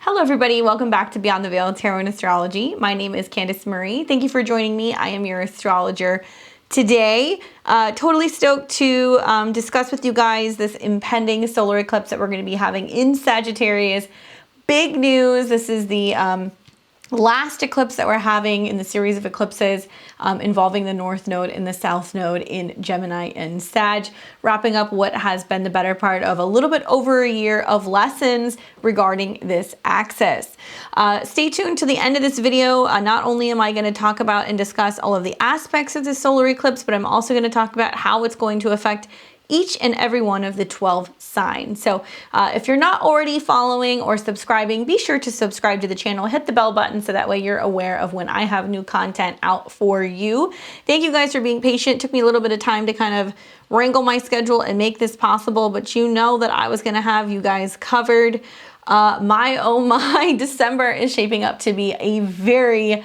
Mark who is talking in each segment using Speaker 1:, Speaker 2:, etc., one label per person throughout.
Speaker 1: Hello everybody, welcome back to Beyond the Veil Tarot and Astrology. My name is Candice Marie. Thank you for joining me. I am your astrologer today. Totally stoked to discuss with you guys this impending solar eclipse that we're going to be having in Sagittarius. Big news. This is the last eclipse that we're having in the series of eclipses involving the North Node and the South Node in Gemini and Sag, wrapping up what has been the better part of a little bit over a year of lessons regarding this axis. Stay tuned to the end of this video. Not only am I going to talk about and discuss all of the aspects of the solar eclipse, but I'm also going to talk about how it's going to affect each and every one of the 12 signs. So if you're not already following or subscribing, be sure to subscribe to the channel, hit the bell button so that way you're aware of when I have new content out for you. Thank you guys for being patient. It took me a little bit of time to kind of wrangle my schedule and make this possible, but you know that I was going to have you guys covered. My December is shaping up to be a very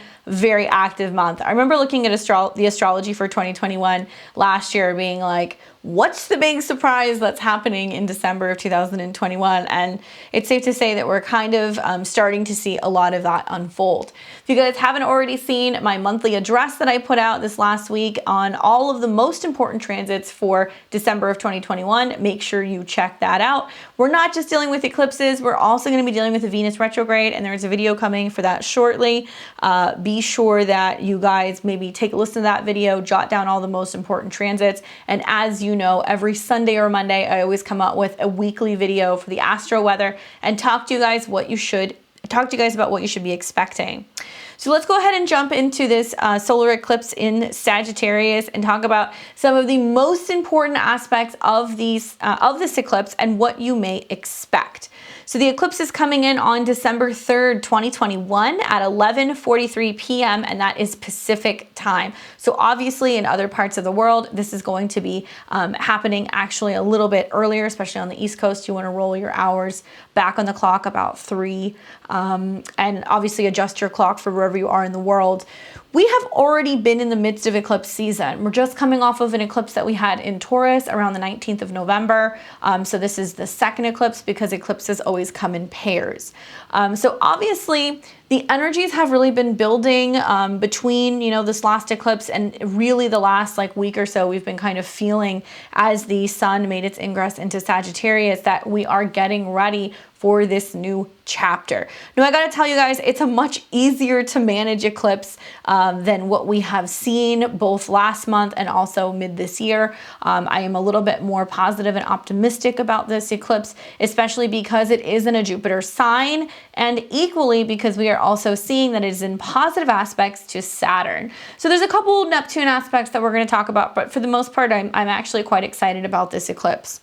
Speaker 1: active month. I remember looking at the astrology for 2021 last year being like, what's the big surprise that's happening in December of 2021? And it's safe to say that we're kind of starting to see a lot of that unfold. If you guys haven't already seen my monthly address that I put out this last week on all of the most important transits for December of 2021, make sure you check that out. We're not just dealing with eclipses, we're also going to be dealing with the Venus retrograde, and there's a video coming for that shortly. Be sure that you guys maybe take a listen to that video, jot down all the most important transits, and as you know, every Sunday or Monday, I always come out with a weekly video for the astro weather and talk to you guys about what you should be expecting. So let's go ahead and jump into this solar eclipse in Sagittarius and talk about some of the most important aspects of this eclipse and what you may expect. So the eclipse is coming in on December 3rd, 2021 at 11:43 p.m. and that is Pacific time. So obviously in other parts of the world, this is going to be happening actually a little bit earlier, especially on the East Coast. You want to roll your hours back on the clock about 3 and obviously adjust your clock for wherever you are in the world. We have already been in the midst of eclipse season. We're just coming off of an eclipse that we had in Taurus around the 19th of November. So this is the second eclipse because eclipses always come in pairs. So obviously the energies have really been building between, this last eclipse and really the last week or so. We've been kind of feeling as the sun made its ingress into Sagittarius that we are getting ready for this new chapter. Now I gotta tell you guys, it's a much easier to manage eclipse than what we have seen both last month and also mid this year. I am a little bit more positive and optimistic about this eclipse, especially because it is in a Jupiter sign and equally because we are also seeing that it is in positive aspects to Saturn. So there's a couple Neptune aspects that we're going to talk about, but for the most part, I'm actually quite excited about this eclipse.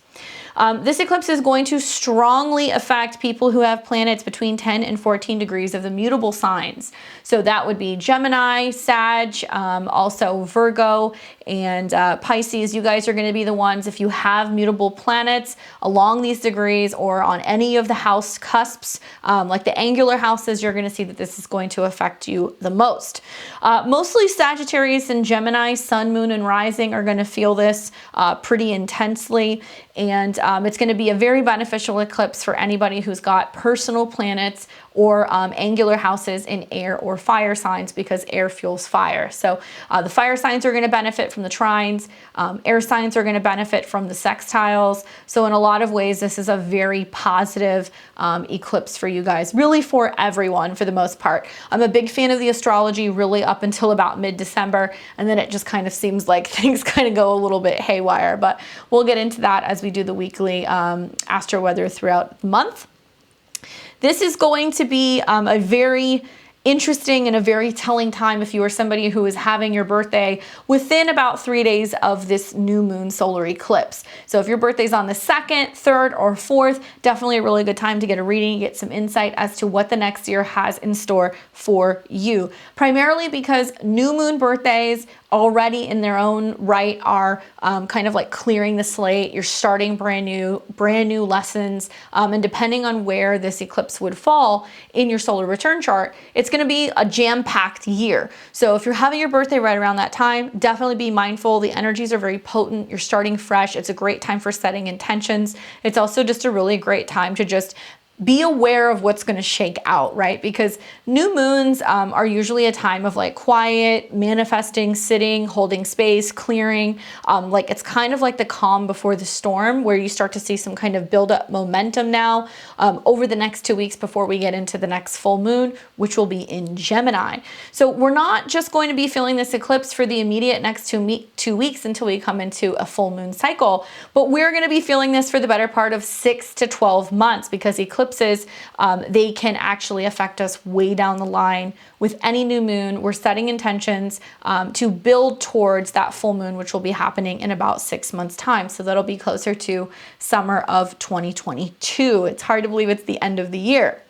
Speaker 1: This eclipse is going to strongly affect people who have planets between 10 and 14 degrees of the mutable signs. So that would be Gemini, Sag, also Virgo, and Pisces. You guys are going to be the ones, if you have mutable planets along these degrees or on any of the house cusps, like the angular houses, you're going to see that this is going to affect you the most. Mostly Sagittarius and Gemini, Sun, Moon, and Rising are going to feel this pretty intensely. And it's going to be a very beneficial eclipse for anybody who's got personal planets or angular houses in air or fire signs because air fuels fire. So the fire signs are going to benefit from the trines. Air signs are going to benefit from the sextiles. So in a lot of ways, this is a very positive eclipse for you guys, really for everyone for the most part. I'm a big fan of the astrology really up until about mid-December, and then it just kind of seems like things kind of go a little bit haywire, but we'll get into that as we do the weekly astro weather throughout the month. This is going to be a very interesting and a very telling time if you are somebody who is having your birthday within about 3 days of this new moon solar eclipse. So if your birthday's on the 2nd, 3rd, or 4th, definitely a really good time to get a reading, get some insight as to what the next year has in store for you. Primarily because new moon birthdays already in their own right are kind of like clearing the slate. You're starting brand new lessons. And depending on where this eclipse would fall in your solar return chart, it's going to be a jam-packed year. So if you're having your birthday right around that time, definitely be mindful. The energies are very potent. You're starting fresh. It's a great time for setting intentions. It's also just a really great time to just be aware of what's going to shake out, right? Because new moons are usually a time of like quiet, manifesting, sitting, holding space, clearing. Like it's kind of like the calm before the storm, where you start to see some kind of build up momentum now over the next 2 weeks before we get into the next full moon, which will be in Gemini. So we're not just going to be feeling this eclipse for the immediate next 2 weeks until we come into a full moon cycle, but we're going to be feeling this for the better part of 6 to 12 months, because eclipses, they can actually affect us way down the line. With any new moon, we're setting intentions to build towards that full moon, which will be happening in about 6 months' time. So that'll be closer to summer of 2022. It's hard to believe it's the end of the year.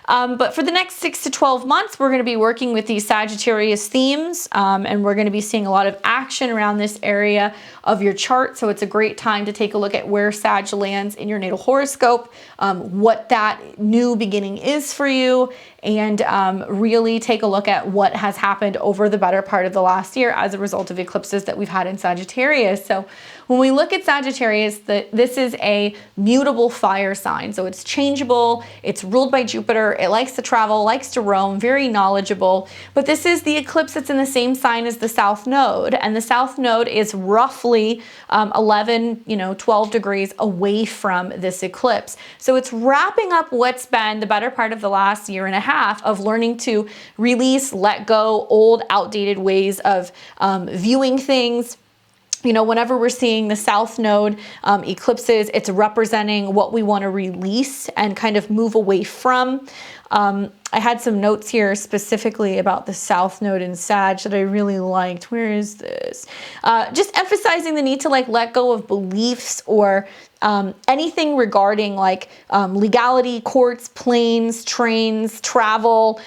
Speaker 1: But for the next 6 to 12 months, we're going to be working with these Sagittarius themes, and we're going to be seeing a lot of action around this area of your chart. So it's a great time to take a look at where Sag lands in your natal horoscope, what that new beginning is for you, and really take a look at what has happened over the better part of the last year as a result of eclipses that we've had in Sagittarius. So when we look at Sagittarius, this is a mutable fire sign. So it's changeable, it's ruled by Jupiter, it likes to travel, likes to roam, very knowledgeable. But this is the eclipse that's in the same sign as the South Node. And the South Node is roughly 11, 12 degrees away from this eclipse. So it's wrapping up what's been the better part of the last year and a half of learning to release, let go old, outdated ways of viewing things. Whenever we're seeing the South Node eclipses, it's representing what we want to release and kind of move away from. I had some notes here specifically about the South Node in Sag that I really liked. Where is this? Just emphasizing the need to let go of beliefs or anything regarding legality, courts, planes, trains, travel,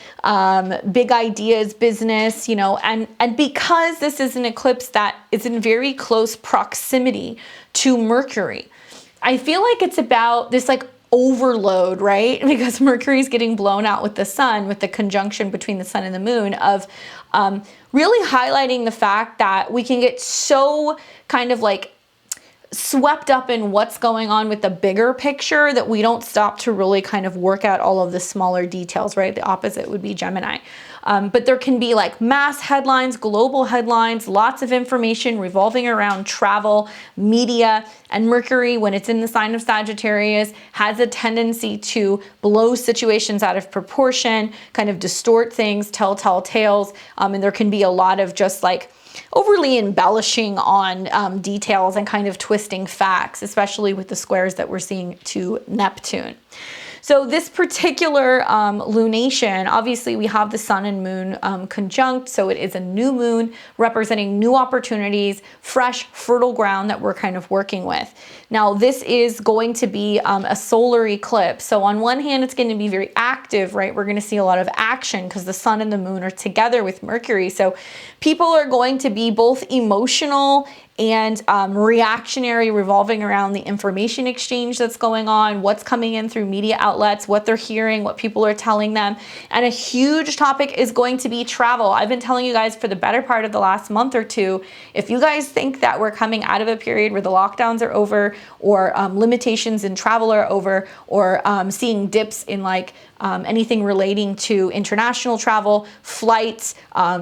Speaker 1: big ideas, business, and because this is an eclipse that is in very close proximity to Mercury, I feel like it's about this overload, right? Because Mercury is getting blown out with the sun, with the conjunction between the sun and the moon, of really highlighting the fact that we can get so kind of swept up in what's going on with the bigger picture that we don't stop to really kind of work out all of the smaller details, right? The opposite would be Gemini. But there can be mass headlines, global headlines, lots of information revolving around travel, media, and Mercury, when it's in the sign of Sagittarius, has a tendency to blow situations out of proportion, kind of distort things, tell tales, and there can be a lot of just overly embellishing on details and kind of twisting facts, especially with the squares that we're seeing to Neptune. So this particular lunation, obviously we have the sun and moon conjunct, so it is a new moon representing new opportunities, fresh, fertile ground that we're kind of working with. Now this is going to be a solar eclipse. So on one hand, it's going to be very active, right? We're going to see a lot of action because the sun and the moon are together with Mercury. So people are going to be both emotional and reactionary, revolving around the information exchange that's going on, what's coming in through media outlets, what they're hearing, what people are telling them. And a huge topic is going to be travel. I've been telling you guys for the better part of the last month or two, if you guys think that we're coming out of a period where the lockdowns are over, or limitations in travel are over, or seeing dips in anything relating to international travel, flights,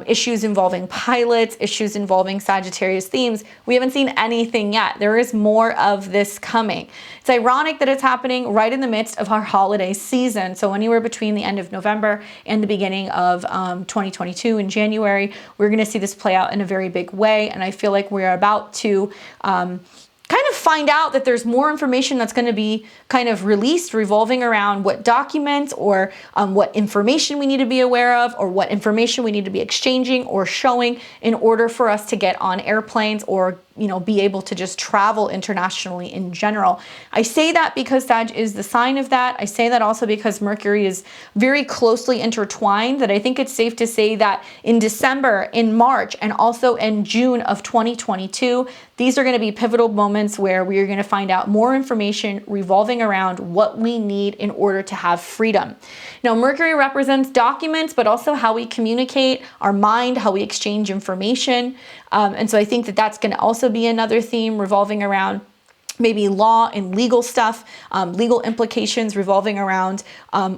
Speaker 1: issues involving pilots, issues involving Sagittarius themes, we haven't seen anything yet. There is more of this coming. It's ironic that it's happening right in the midst of our holiday season. So anywhere between the end of November and the beginning of 2022 in January, we're going to see this play out in a very big way. And I feel like we're about to kind of find out that there's more information that's going to be kind of released revolving around what documents or what information we need to be aware of, or what information we need to be exchanging or showing in order for us to get on airplanes or be able to just travel internationally in general. I say that because Sag is the sign of that. I say that also because Mercury is very closely intertwined, that I think it's safe to say that in December, in March, and also in June of 2022, these are going to be pivotal moments where we are going to find out more information revolving around what we need in order to have freedom. Now, Mercury represents documents, but also how we communicate, our mind, how we exchange information. And so I think that that's going to also be another theme revolving around maybe law and legal stuff, legal implications revolving around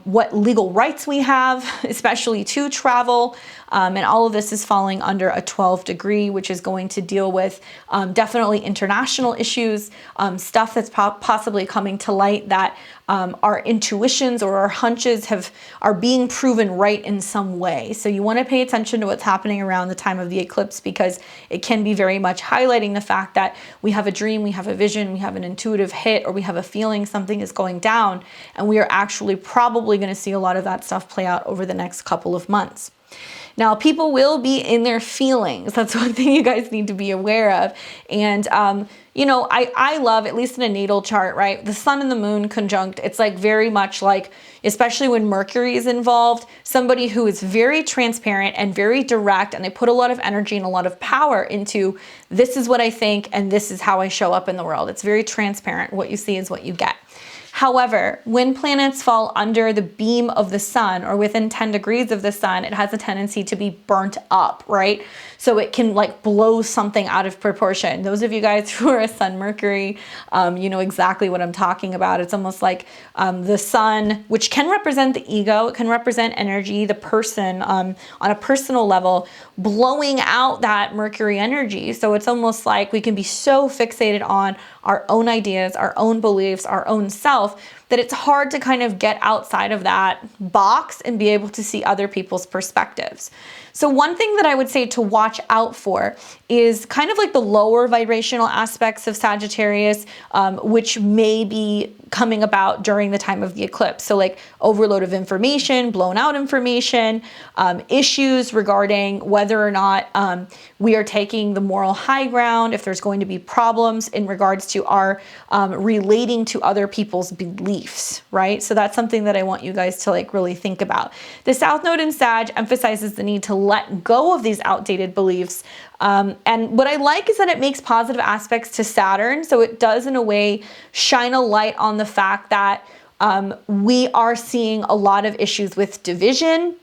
Speaker 1: what legal rights we have, especially to travel. And all of this is falling under a 12 degree, which is going to deal with definitely international issues, stuff that's possibly coming to light that our intuitions or our hunches are being proven right in some way. So you want to pay attention to what's happening around the time of the eclipse, because it can be very much highlighting the fact that we have a dream, we have a vision, we have an intuitive hit, or we have a feeling something is going down, and we are actually probably going to see a lot of that stuff play out over the next couple of months. Now, people will be in their feelings. That's one thing you guys need to be aware of. And, you know, I love, at least in a natal chart, right? The sun and the moon conjunct, it's like very much like, especially when Mercury is involved, somebody who is very transparent and very direct, and they put a lot of energy and a lot of power into, this is what I think and this is how I show up in the world. It's very transparent. What you see is what you get. However, when planets fall under the beam of the sun or within 10 degrees of the sun, it has a tendency to be burnt up, right? So it can like blow something out of proportion. Those of you guys who are a Sun Mercury, you know exactly what I'm talking about. It's almost like the sun, which can represent the ego, it can represent energy, the person on a personal level, blowing out that Mercury energy. So it's almost like we can be so fixated on our own ideas, our own beliefs, our own self, that it's hard to kind of get outside of that box and be able to see other people's perspectives. So one thing that I would say to watch out for is kind of like the lower vibrational aspects of Sagittarius, which may be coming about during the time of the eclipse. So like overload of information, blown out information, issues regarding whether or not we are taking the moral high ground, if there's going to be problems in regards to our relating to other people's beliefs, right? So that's something that I want you guys to like really think about. The South Node in Sag emphasizes the need to let go of these outdated beliefs. And what I like is that it makes positive aspects to Saturn. So it does in a way shine a light on the fact that we are seeing a lot of issues with division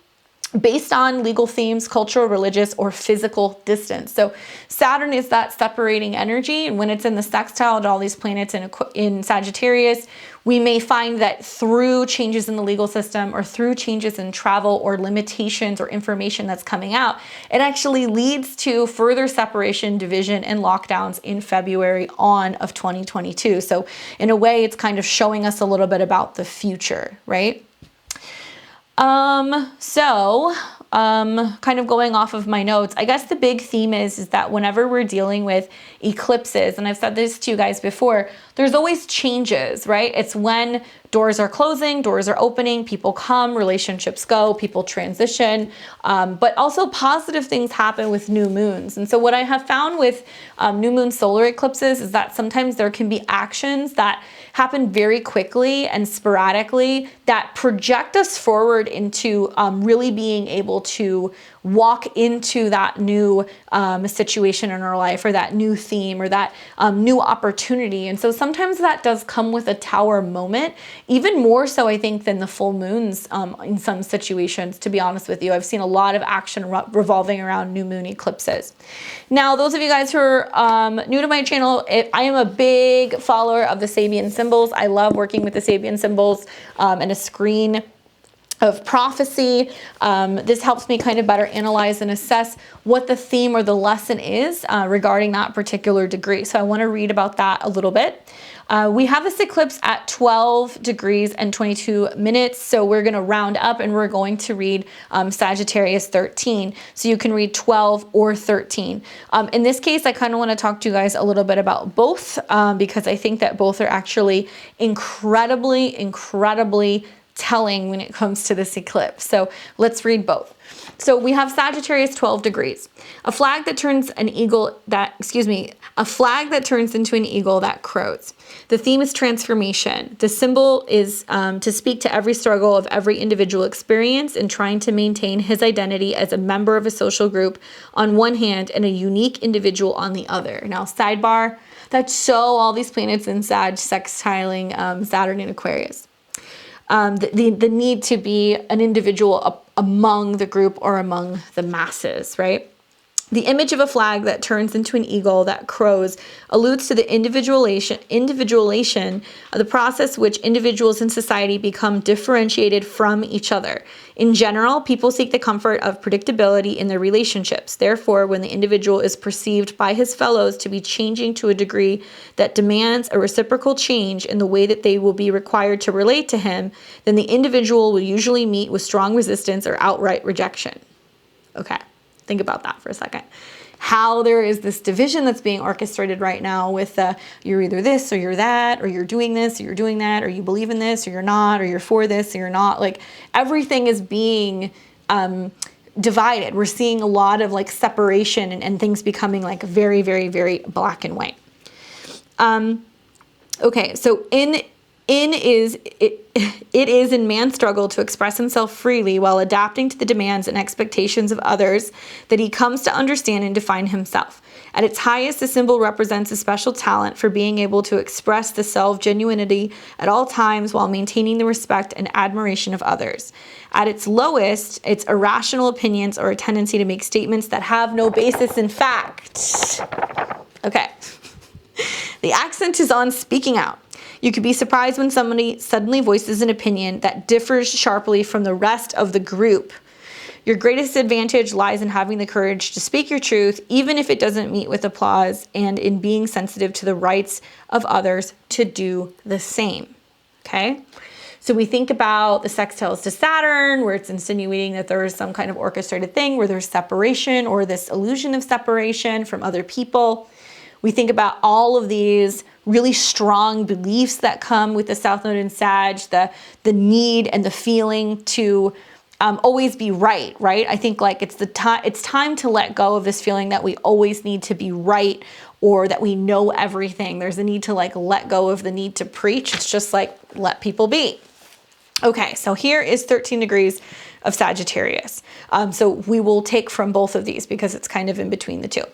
Speaker 1: based on legal themes, cultural, religious, or physical distance. So Saturn is that separating energy, and when it's in the sextile to all these planets in Sagittarius, we may find that through changes in the legal system or through changes in travel or limitations or information that's coming out, it actually leads to further separation, division, and lockdowns in February on of 2022. So in a way, it's kind of showing us a little bit about the future, right? Kind of going off of my notes, I guess the big theme is that whenever we're dealing with eclipses, and I've said this to you guys before, there's always changes, right? It's when doors are closing, doors are opening, people come, relationships go, people transition, but also positive things happen with new moons. And so what I have found with new moon solar eclipses is that sometimes there can be actions that happen very quickly and sporadically that project us forward into really being able to walk into that new situation in our life, or that new theme, or that new opportunity. And so sometimes that does come with a tower moment, even more so I think than the full moons in some situations, to be honest with you. I've seen a lot of action revolving around new moon eclipses. Now, those of you guys who are new to my channel, I am a big follower of the Sabian symbols. I love working with the Sabian symbols and a screen of prophecy. This helps me kind of better analyze and assess what the theme or the lesson is regarding that particular degree. So I want to read about that a little bit. We have this eclipse at 12 degrees and 22 minutes. So we're going to round up and we're going to read Sagittarius 13. So you can read 12 or 13. In this case, I kind of want to talk to you guys a little bit about both because I think that both are actually incredibly telling when it comes to this eclipse. So let's read both. So we have Sagittarius 12 degrees, a flag that turns into an eagle that crows. The theme is transformation. The symbol is to speak to every struggle of every individual experience in trying to maintain his identity as a member of a social group on one hand and a unique individual on the other. Now, sidebar, that's so all these planets in Sag sextiling Saturn and Aquarius. The need to be an individual among the group or among the masses, right? The image of a flag that turns into an eagle that crows alludes to the individualization of the process which individuals in society become differentiated from each other. In general, people seek the comfort of predictability in their relationships. Therefore, when the individual is perceived by his fellows to be changing to a degree that demands a reciprocal change in the way that they will be required to relate to him, then the individual will usually meet with strong resistance or outright rejection. Okay. Think about that for a second. How there is this division that's being orchestrated right now with you're either this or you're that, or you're doing this or you're doing that, or you believe in this or you're not, or you're for this or you're not. Like everything is being divided. We're seeing a lot of like separation and things becoming like very, very, very black and white. Okay, so it is in man's struggle to express himself freely while adapting to the demands and expectations of others that he comes to understand and define himself. At its highest, the symbol represents a special talent for being able to express the self-genuinity at all times while maintaining the respect and admiration of others. At its lowest, its irrational opinions or a tendency to make statements that have no basis in fact. Okay. The accent is on speaking out. You could be surprised when somebody suddenly voices an opinion that differs sharply from the rest of the group. Your greatest advantage lies in having the courage to speak your truth, even if it doesn't meet with applause, and in being sensitive to the rights of others to do the same. Okay? So we think about the sextiles to Saturn, where it's insinuating that there is some kind of orchestrated thing where there's separation or this illusion of separation from other people. We think about all of these really strong beliefs that come with the South Node in Sag, the need and the feeling to always be right? I think like it's time to let go of this feeling that we always need to be right or that we know everything. There's a need to like let go of the need to preach. It's just like let people be. Okay, so here is 13 degrees of Sagittarius. So we will take from both of these because it's kind of in between the two.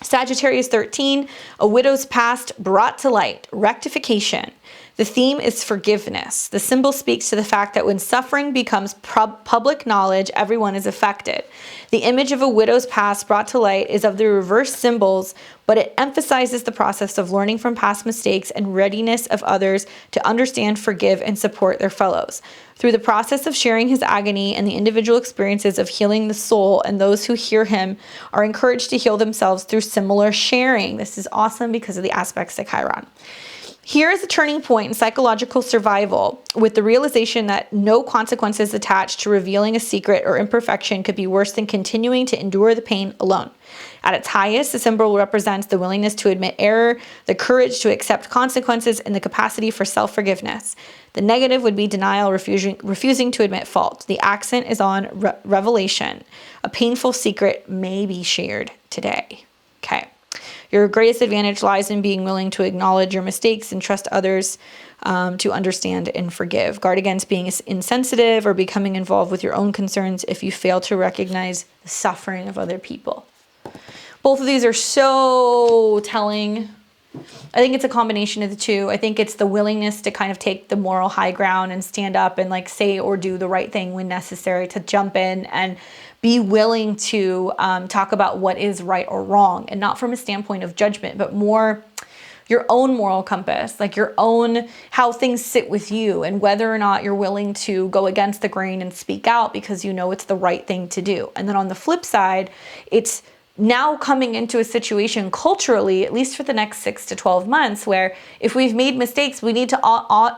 Speaker 1: Sagittarius 13, a widow's past brought to light, rectification. The theme is forgiveness. The symbol speaks to the fact that when suffering becomes public knowledge, everyone is affected. The image of a widow's past brought to light is of the reverse symbols, but it emphasizes the process of learning from past mistakes and readiness of others to understand, forgive, and support their fellows. Through the process of sharing his agony and the individual experiences of healing the soul, and those who hear him are encouraged to heal themselves through similar sharing. This is awesome because of the aspects to Chiron. Here is a turning point in psychological survival with the realization that no consequences attached to revealing a secret or imperfection could be worse than continuing to endure the pain alone. At its highest, the symbol represents the willingness to admit error, the courage to accept consequences, and the capacity for self-forgiveness. The negative would be denial, refusing to admit fault. The accent is on revelation. A painful secret may be shared today. Okay. Your greatest advantage lies in being willing to acknowledge your mistakes and trust others to understand and forgive. Guard against being insensitive or becoming involved with your own concerns if you fail to recognize the suffering of other people. Both of these are so telling. I think it's a combination of the two. I think it's the willingness to kind of take the moral high ground and stand up and like say or do the right thing when necessary, to jump in and be willing to talk about what is right or wrong, and not from a standpoint of judgment, but more your own moral compass, like your own, how things sit with you and whether or not you're willing to go against the grain and speak out because you know it's the right thing to do. And then on the flip side, it's now coming into a situation culturally, at least for the next 6 to 12 months, where if we've made mistakes, we need to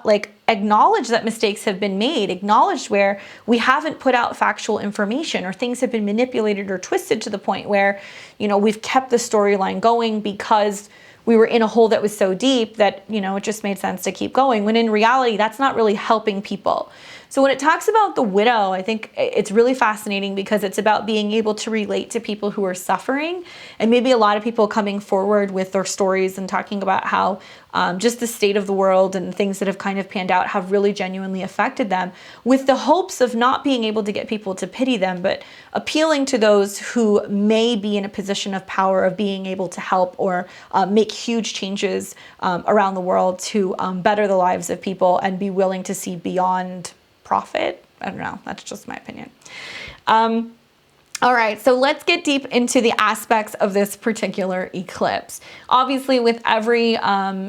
Speaker 1: like acknowledge that mistakes have been made, acknowledge where we haven't put out factual information or things have been manipulated or twisted to the point where, you know, we've kept the storyline going because we were in a hole that was so deep that, you know, it just made sense to keep going, when in reality, that's not really helping people. So when it talks about the widow, I think it's really fascinating because it's about being able to relate to people who are suffering, and maybe a lot of people coming forward with their stories and talking about how just the state of the world and things that have kind of panned out have really genuinely affected them, with the hopes of not being able to get people to pity them, but appealing to those who may be in a position of power of being able to help or make huge changes around the world to better the lives of people and be willing to see beyond profit. I don't know. That's just my opinion. All right, so let's get deep into the aspects of this particular eclipse. Obviously, with every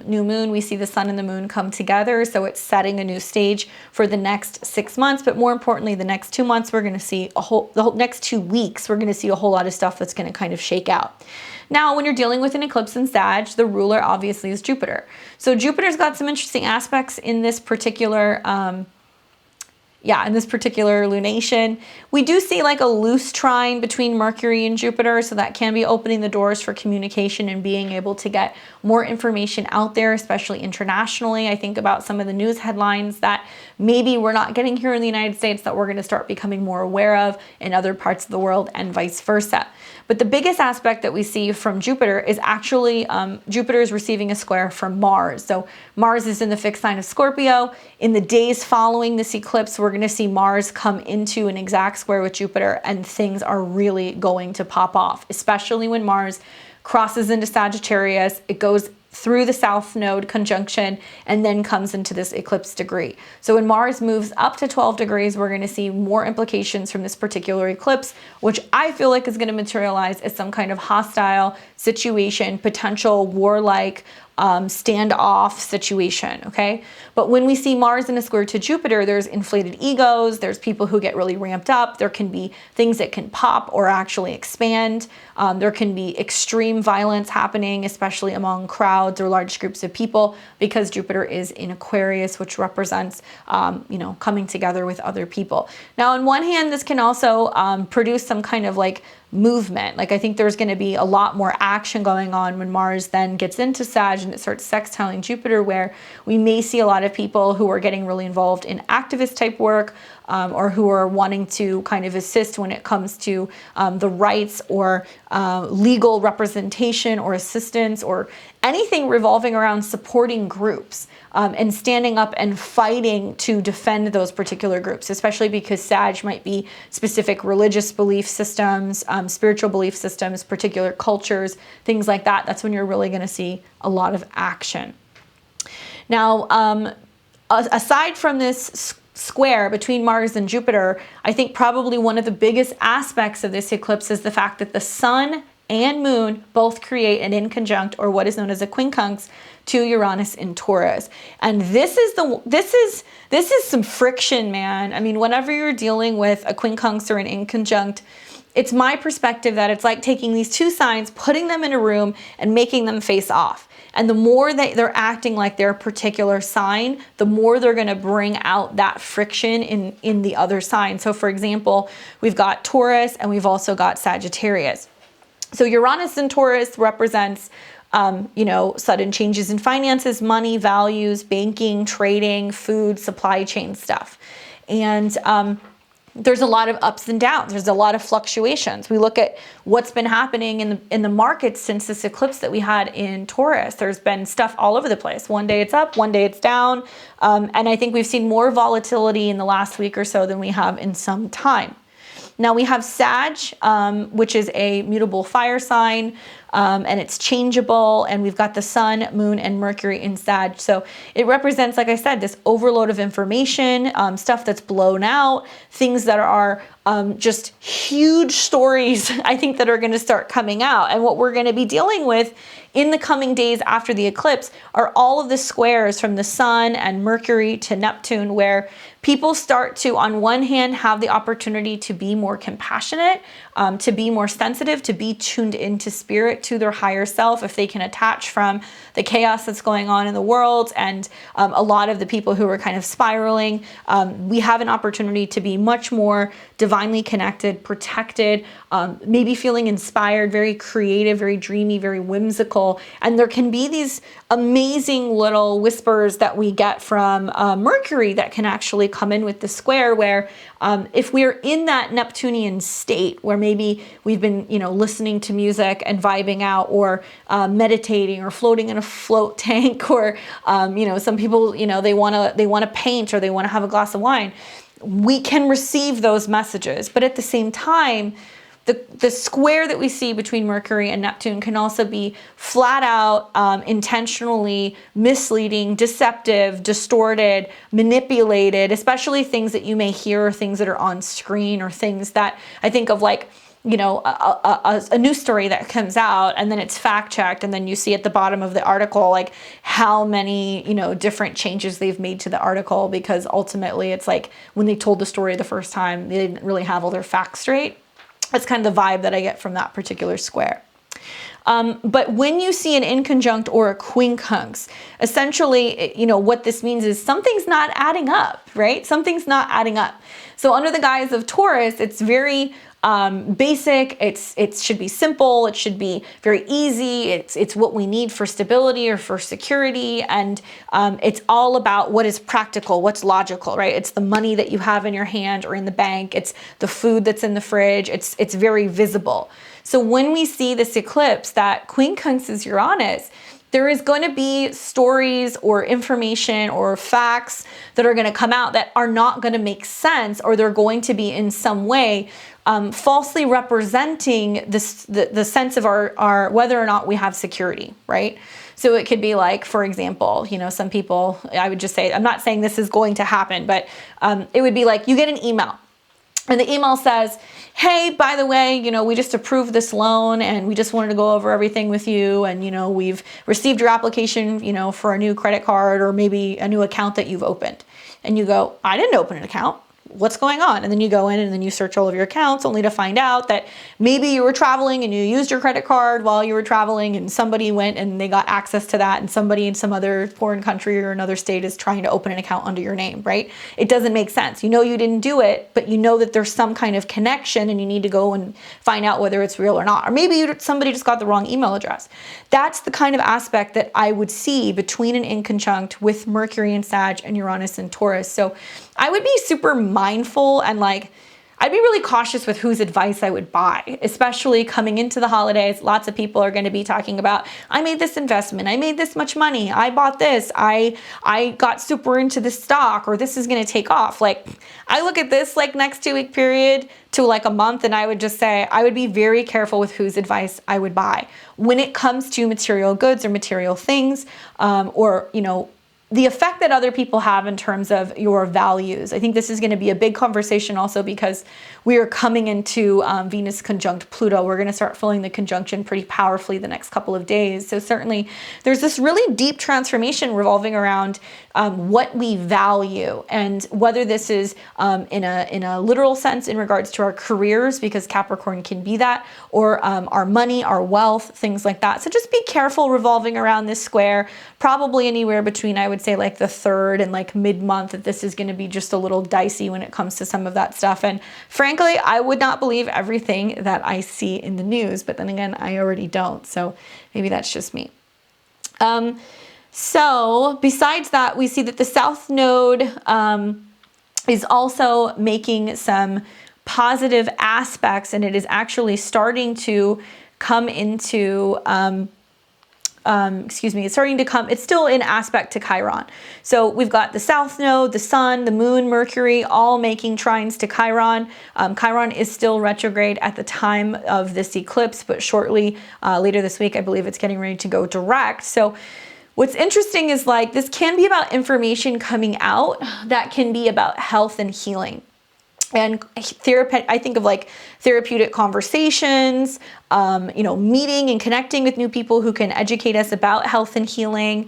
Speaker 1: new moon, we see the sun and the moon come together, so it's setting a new stage for the next 6 months. But more importantly, the next 2 months, we're going to see the whole next 2 weeks, we're going to see a whole lot of stuff that's going to kind of shake out. Now, when you're dealing with an eclipse in Sag, the ruler obviously is Jupiter. So Jupiter's got some interesting aspects in this particular in this particular lunation. We do see like a loose trine between Mercury and Jupiter, so that can be opening the doors for communication and being able to get more information out there, especially internationally. I think about some of the news headlines that maybe we're not getting here in the United States that we're going to start becoming more aware of in other parts of the world, and vice versa. But the biggest aspect that we see from Jupiter is actually Jupiter is receiving a square from Mars. So Mars is in the fixed sign of Scorpio. In the days following this eclipse, we're going to see Mars come into an exact square with Jupiter, and things are really going to pop off, especially when Mars crosses into Sagittarius. It goes through the South Node conjunction and then comes into this eclipse degree. So when Mars moves up to 12 degrees, we're going to see more implications from this particular eclipse, which I feel like is going to materialize as some kind of hostile situation, potential warlike standoff situation, okay? But when we see Mars in a square to Jupiter, there's inflated egos, there's people who get really ramped up, there can be things that can pop or actually expand, there can be extreme violence happening, especially among crowds or large groups of people, because Jupiter is in Aquarius, which represents, coming together with other people. Now, on one hand, this can also produce some kind of like movement. Like I think there's going to be a lot more action going on when Mars then gets into Sag and it starts sextiling Jupiter, where we may see a lot of people who are getting really involved in activist type work, or who are wanting to kind of assist when it comes to the rights or legal representation or assistance or anything revolving around supporting groups and standing up and fighting to defend those particular groups, especially because Sag might be specific religious belief systems, spiritual belief systems, particular cultures, things like that. That's when you're really going to see a lot of action. Now, aside from this square between Mars and Jupiter, I think probably one of the biggest aspects of this eclipse is the fact that the sun and moon both create an inconjunct, or what is known as a quincunx, to Uranus in Taurus. And this is some friction, man. I mean, whenever you're dealing with a quincunx or an inconjunct, it's my perspective that it's like taking these two signs, putting them in a room and making them face off. And the more that they're acting like their particular sign, the more they're going to bring out that friction in the other sign. So for example, we've got Taurus and we've also got Sagittarius. So Uranus in Taurus represents, sudden changes in finances, money, values, banking, trading, food, supply chain stuff. And there's a lot of ups and downs. There's a lot of fluctuations. We look at what's been happening in the markets since this eclipse that we had in Taurus. There's been stuff all over the place. One day it's up, one day it's down. And I think we've seen more volatility in the last week or so than we have in some time. Now we have Sag, which is a mutable fire sign, and it's changeable. And we've got the sun, moon, and Mercury in Sag. So it represents, like I said, this overload of information, stuff that's blown out, things that are just huge stories, I think, that are going to start coming out. And what we're going to be dealing with in the coming days after the eclipse are all of the squares from the sun and Mercury to Neptune, where people start to, on one hand, have the opportunity to be more compassionate, to be more sensitive, to be tuned into spirit, to their higher self, if they can attach from the chaos that's going on in the world and a lot of the people who are kind of spiraling. We have an opportunity to be much more divinely connected, protected, maybe feeling inspired, very creative, very dreamy, very whimsical. And there can be these amazing little whispers that we get from Mercury that can actually come in with the square, where if we're in that Neptunian state where maybe we've been, listening to music and vibing out, or meditating, or floating in a float tank, or some people, they want to paint, or they want to have a glass of wine, we can receive those messages. But at the same time, the square that we see between Mercury and Neptune can also be flat out, intentionally misleading, deceptive, distorted, manipulated, especially things that you may hear or things that are on screen or things that I think of like, you know, a news story that comes out and then it's fact checked and then you see at the bottom of the article like how many, you know, different changes they've made to the article, because ultimately it's like when they told the story the first time they didn't really have all their facts straight. That's kind of the vibe that I get from that particular square. But when you see an inconjunct or a quincunx, essentially, you know, what this means is something's not adding up, right? Something's not adding up. So under the guise of Taurus, it's very basic. It should be simple. It should be very easy. It's what we need for stability or for security. And it's all about what is practical, what's logical, right? It's the money that you have in your hand or in the bank. It's the food that's in the fridge. It's very visible. So when we see this eclipse that quincunx is Uranus, there is going to be stories or information or facts that are going to come out that are not going to make sense, or they're going to be in some way falsely representing this, the sense of our whether or not we have security, right? So it could be like, for example, you know, some people, I would just say, I'm not saying this is going to happen, but it would be like you get an email and the email says, hey, by the way, you know, we just approved this loan and we just wanted to go over everything with you. And, you know, we've received your application, you know, for a new credit card or maybe a new account that you've opened. And you go, I didn't open an account. What's going on? And then you go in and then you search all of your accounts only to find out that maybe you were traveling and you used your credit card while you were traveling and somebody went and they got access to that and somebody in some other foreign country or another state is trying to open an account under your name, right? It doesn't make sense. You know you didn't do it, but you know that there's some kind of connection and you need to go and find out whether it's real or not. Or maybe somebody just got the wrong email address. That's the kind of aspect that I would see between an inconjunct with Mercury and Sag and Uranus and Taurus. So I would be super mindful and like, I'd be really cautious with whose advice I would buy, especially coming into the holidays. Lots of people are going to be talking about, I made this investment, I made this much money, I bought this, I got super into this stock, or this is going to take off. Like, I look at this like next 2 week period to like a month, and I would just say, I would be very careful with whose advice I would buy when it comes to material goods or material things, or, you know, the effect that other people have in terms of your values. I think this is going to be a big conversation also because we are coming into Venus conjunct Pluto. We're going to start feeling the conjunction pretty powerfully the next couple of days. So certainly there's this really deep transformation revolving around what we value, and whether this is in a literal sense in regards to our careers, because Capricorn can be that, or our money, our wealth, things like that. So just be careful revolving around this square, probably anywhere between, I would say, like the 3rd and like mid-month, that this is going to be just a little dicey when it comes to some of that stuff. And frankly, I would not believe everything that I see in the news, but then again, I already don't. So maybe that's just me. So besides that, we see that the South Node is also making some positive aspects, and it is actually starting to come into it's still in aspect to Chiron. So we've got the South Node, the Sun, the Moon, Mercury, all making trines to Chiron. Chiron is still retrograde at the time of this eclipse, but shortly, later this week, I believe it's getting ready to go direct. So what's interesting is like, this can be about information coming out that can be about health and healing. And I think of like therapeutic conversations, you know, meeting and connecting with new people who can educate us about health and healing,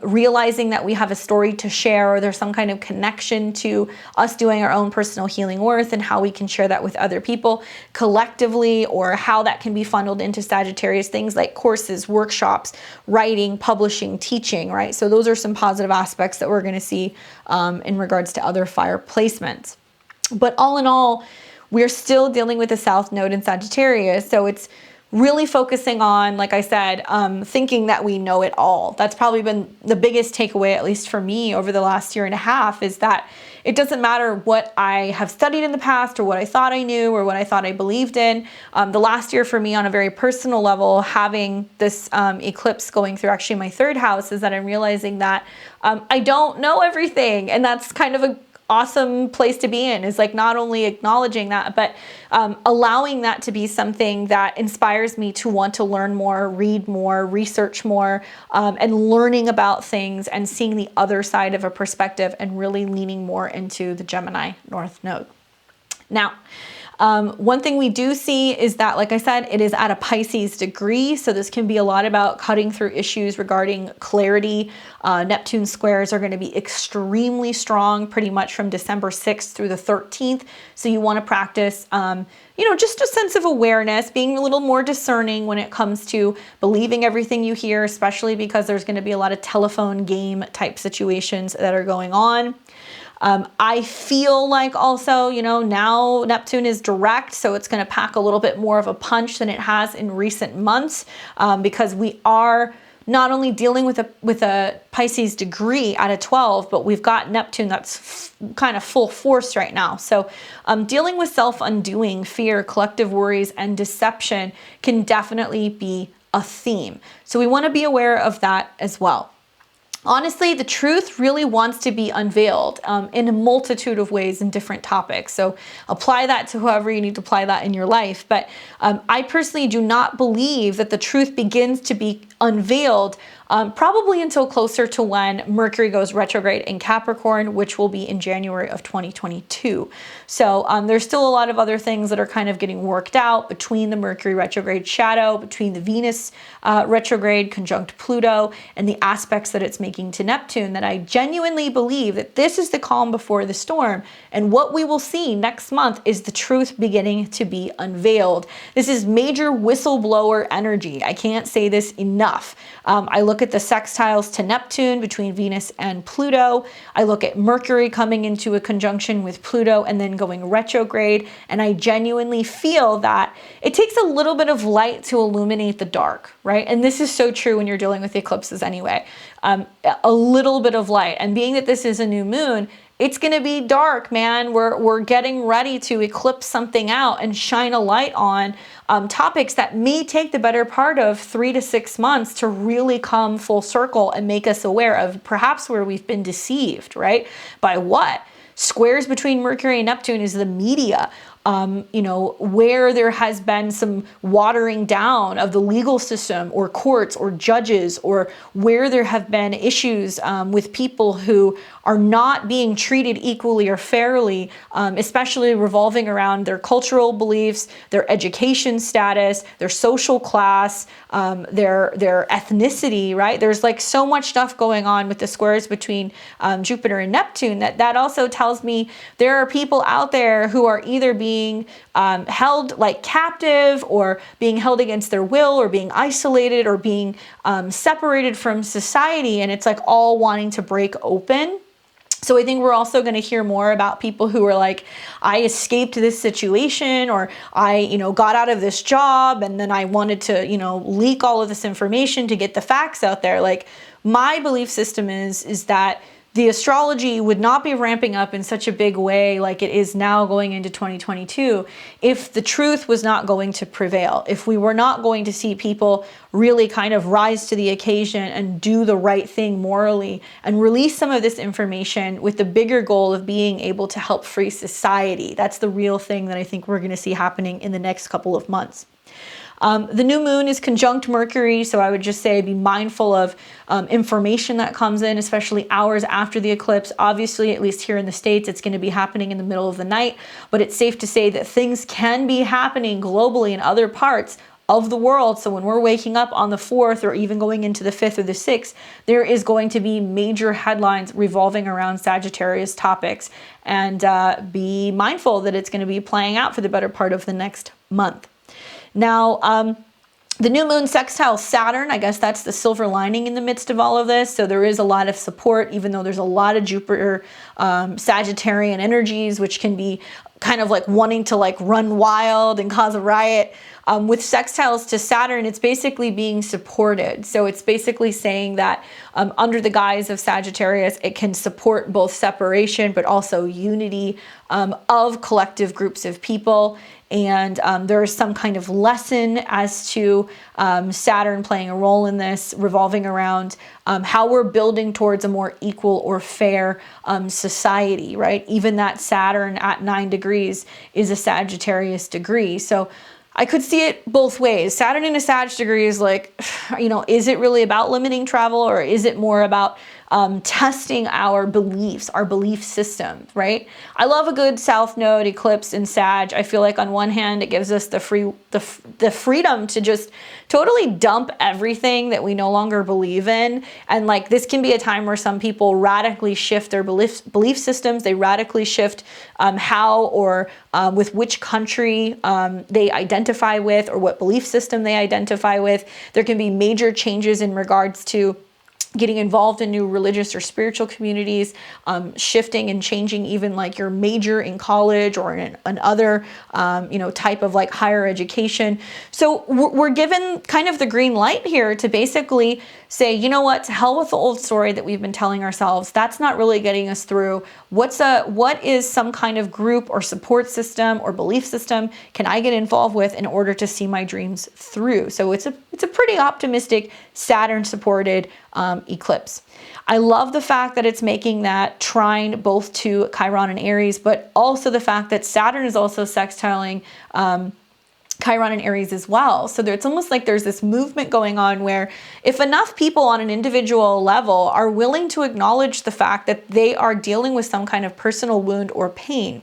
Speaker 1: realizing that we have a story to share, or there's some kind of connection to us doing our own personal healing work and how we can share that with other people collectively, or how that can be funneled into Sagittarius, things like courses, workshops, writing, publishing, teaching, right? So those are some positive aspects that we're going to see in regards to other fire placements. But all in all, we're still dealing with the South Node in Sagittarius. So it's really focusing on, like I said, thinking that we know it all. That's probably been the biggest takeaway, at least for me over the last year and a half, is that it doesn't matter what I have studied in the past, or what I thought I knew, or what I thought I believed in. The last year for me, on a very personal level, having this eclipse going through actually my 3rd house, is that I'm realizing that I don't know everything. And that's kind of awesome place to be in, is like not only acknowledging that, but allowing that to be something that inspires me to want to learn more, read more, research more, and learning about things and seeing the other side of a perspective and really leaning more into the Gemini North Node. Now, one thing we do see is that, like I said, it is at a Pisces degree. So this can be a lot about cutting through issues regarding clarity. Neptune squares are going to be extremely strong pretty much from December 6th through the 13th. So you want to practice, just a sense of awareness, being a little more discerning when it comes to believing everything you hear, especially because there's going to be a lot of telephone game type situations that are going on. I feel like also, now Neptune is direct, so it's going to pack a little bit more of a punch than it has in recent months, because we are not only dealing with a Pisces degree at a 12, but we've got Neptune that's kind of full force right now. So dealing with self-undoing, fear, collective worries, and deception can definitely be a theme. So we want to be aware of that as well. Honestly, the truth really wants to be unveiled in a multitude of ways in different topics. So apply that to whoever you need to apply that in your life. But I personally do not believe that the truth begins to be unveiled probably until closer to when Mercury goes retrograde in Capricorn, which will be in January of 2022. So there's still a lot of other things that are kind of getting worked out between the Mercury retrograde shadow, between the Venus retrograde conjunct Pluto, and the aspects that it's making to Neptune, that I genuinely believe that this is the calm before the storm. And what we will see next month is the truth beginning to be unveiled. This is major whistleblower energy. I can't say this enough. I look at the sextiles to Neptune between Venus and Pluto. I look at Mercury coming into a conjunction with Pluto and then going retrograde. And I genuinely feel that it takes a little bit of light to illuminate the dark, right? And this is so true when you're dealing with eclipses anyway. A little bit of light. And being that this is a new moon, it's going to be dark, man. We're getting ready to eclipse something out and shine a light on topics that may take the better part of 3 to 6 months to really come full circle and make us aware of perhaps where we've been deceived, right? By what? Squares between Mercury and Neptune is the media. Where there has been some watering down of the legal system or courts or judges, or where there have been issues with people who are not being treated equally or fairly, especially revolving around their cultural beliefs, their education status, their social class, their ethnicity, right? There's like so much stuff going on with the squares between Jupiter and Neptune that also tells me there are people out there who are either being held like captive, or being held against their will, or being isolated, or being separated from society, and it's like all wanting to break open. So I think we're also going to hear more about people who are like, I escaped this situation, or I, got out of this job and then I wanted to, leak all of this information to get the facts out there. Like, my belief system is that the astrology would not be ramping up in such a big way like it is now going into 2022 if the truth was not going to prevail, if we were not going to see people really kind of rise to the occasion and do the right thing morally and release some of this information with the bigger goal of being able to help free society. That's the real thing that I think we're going to see happening in the next couple of months. The new moon is conjunct Mercury, so I would just say be mindful of information that comes in, especially hours after the eclipse. Obviously, at least here in the States, it's going to be happening in the middle of the night, but it's safe to say that things can be happening globally in other parts of the world. So when we're waking up on the 4th, or even going into the 5th or the 6th, there is going to be major headlines revolving around Sagittarius topics, and be mindful that it's going to be playing out for the better part of the next month. Now, the new moon sextile Saturn, I guess that's the silver lining in the midst of all of this. So there is a lot of support, even though there's a lot of Jupiter Sagittarian energies, which can be kind of like wanting to like run wild and cause a riot. With sextiles to Saturn, it's basically being supported. So it's basically saying that under the guise of Sagittarius, it can support both separation, but also unity, of collective groups of people. And there is some kind of lesson as to Saturn playing a role in this, revolving around how we're building towards a more equal or fair society, right? Even that Saturn at 9 degrees is a Sagittarius degree. So I could see it both ways. Saturn in a Sag degree is like, is it really about limiting travel, or is it more about testing our beliefs, our belief system, right? I love a good South Node eclipse in Sag. I feel like on one hand, it gives us the freedom to just totally dump everything that we no longer believe in. And like, this can be a time where some people radically shift their belief systems. They radically shift how or with which country they identify with, or what belief system they identify with. There can be major changes in regards to getting involved in new religious or spiritual communities, shifting and changing even like your major in college or in another, type of like higher education. So we're given kind of the green light here to basically say, you know what, to hell with the old story that we've been telling ourselves. That's not really getting us through. What is some kind of group or support system or belief system can I get involved with in order to see my dreams through? So it's a pretty optimistic Saturn supported eclipse. I love the fact that it's making that trine both to Chiron and Aries, but also the fact that Saturn is also sextiling Chiron and Aries as well. So it's almost like there's this movement going on where if enough people on an individual level are willing to acknowledge the fact that they are dealing with some kind of personal wound or pain,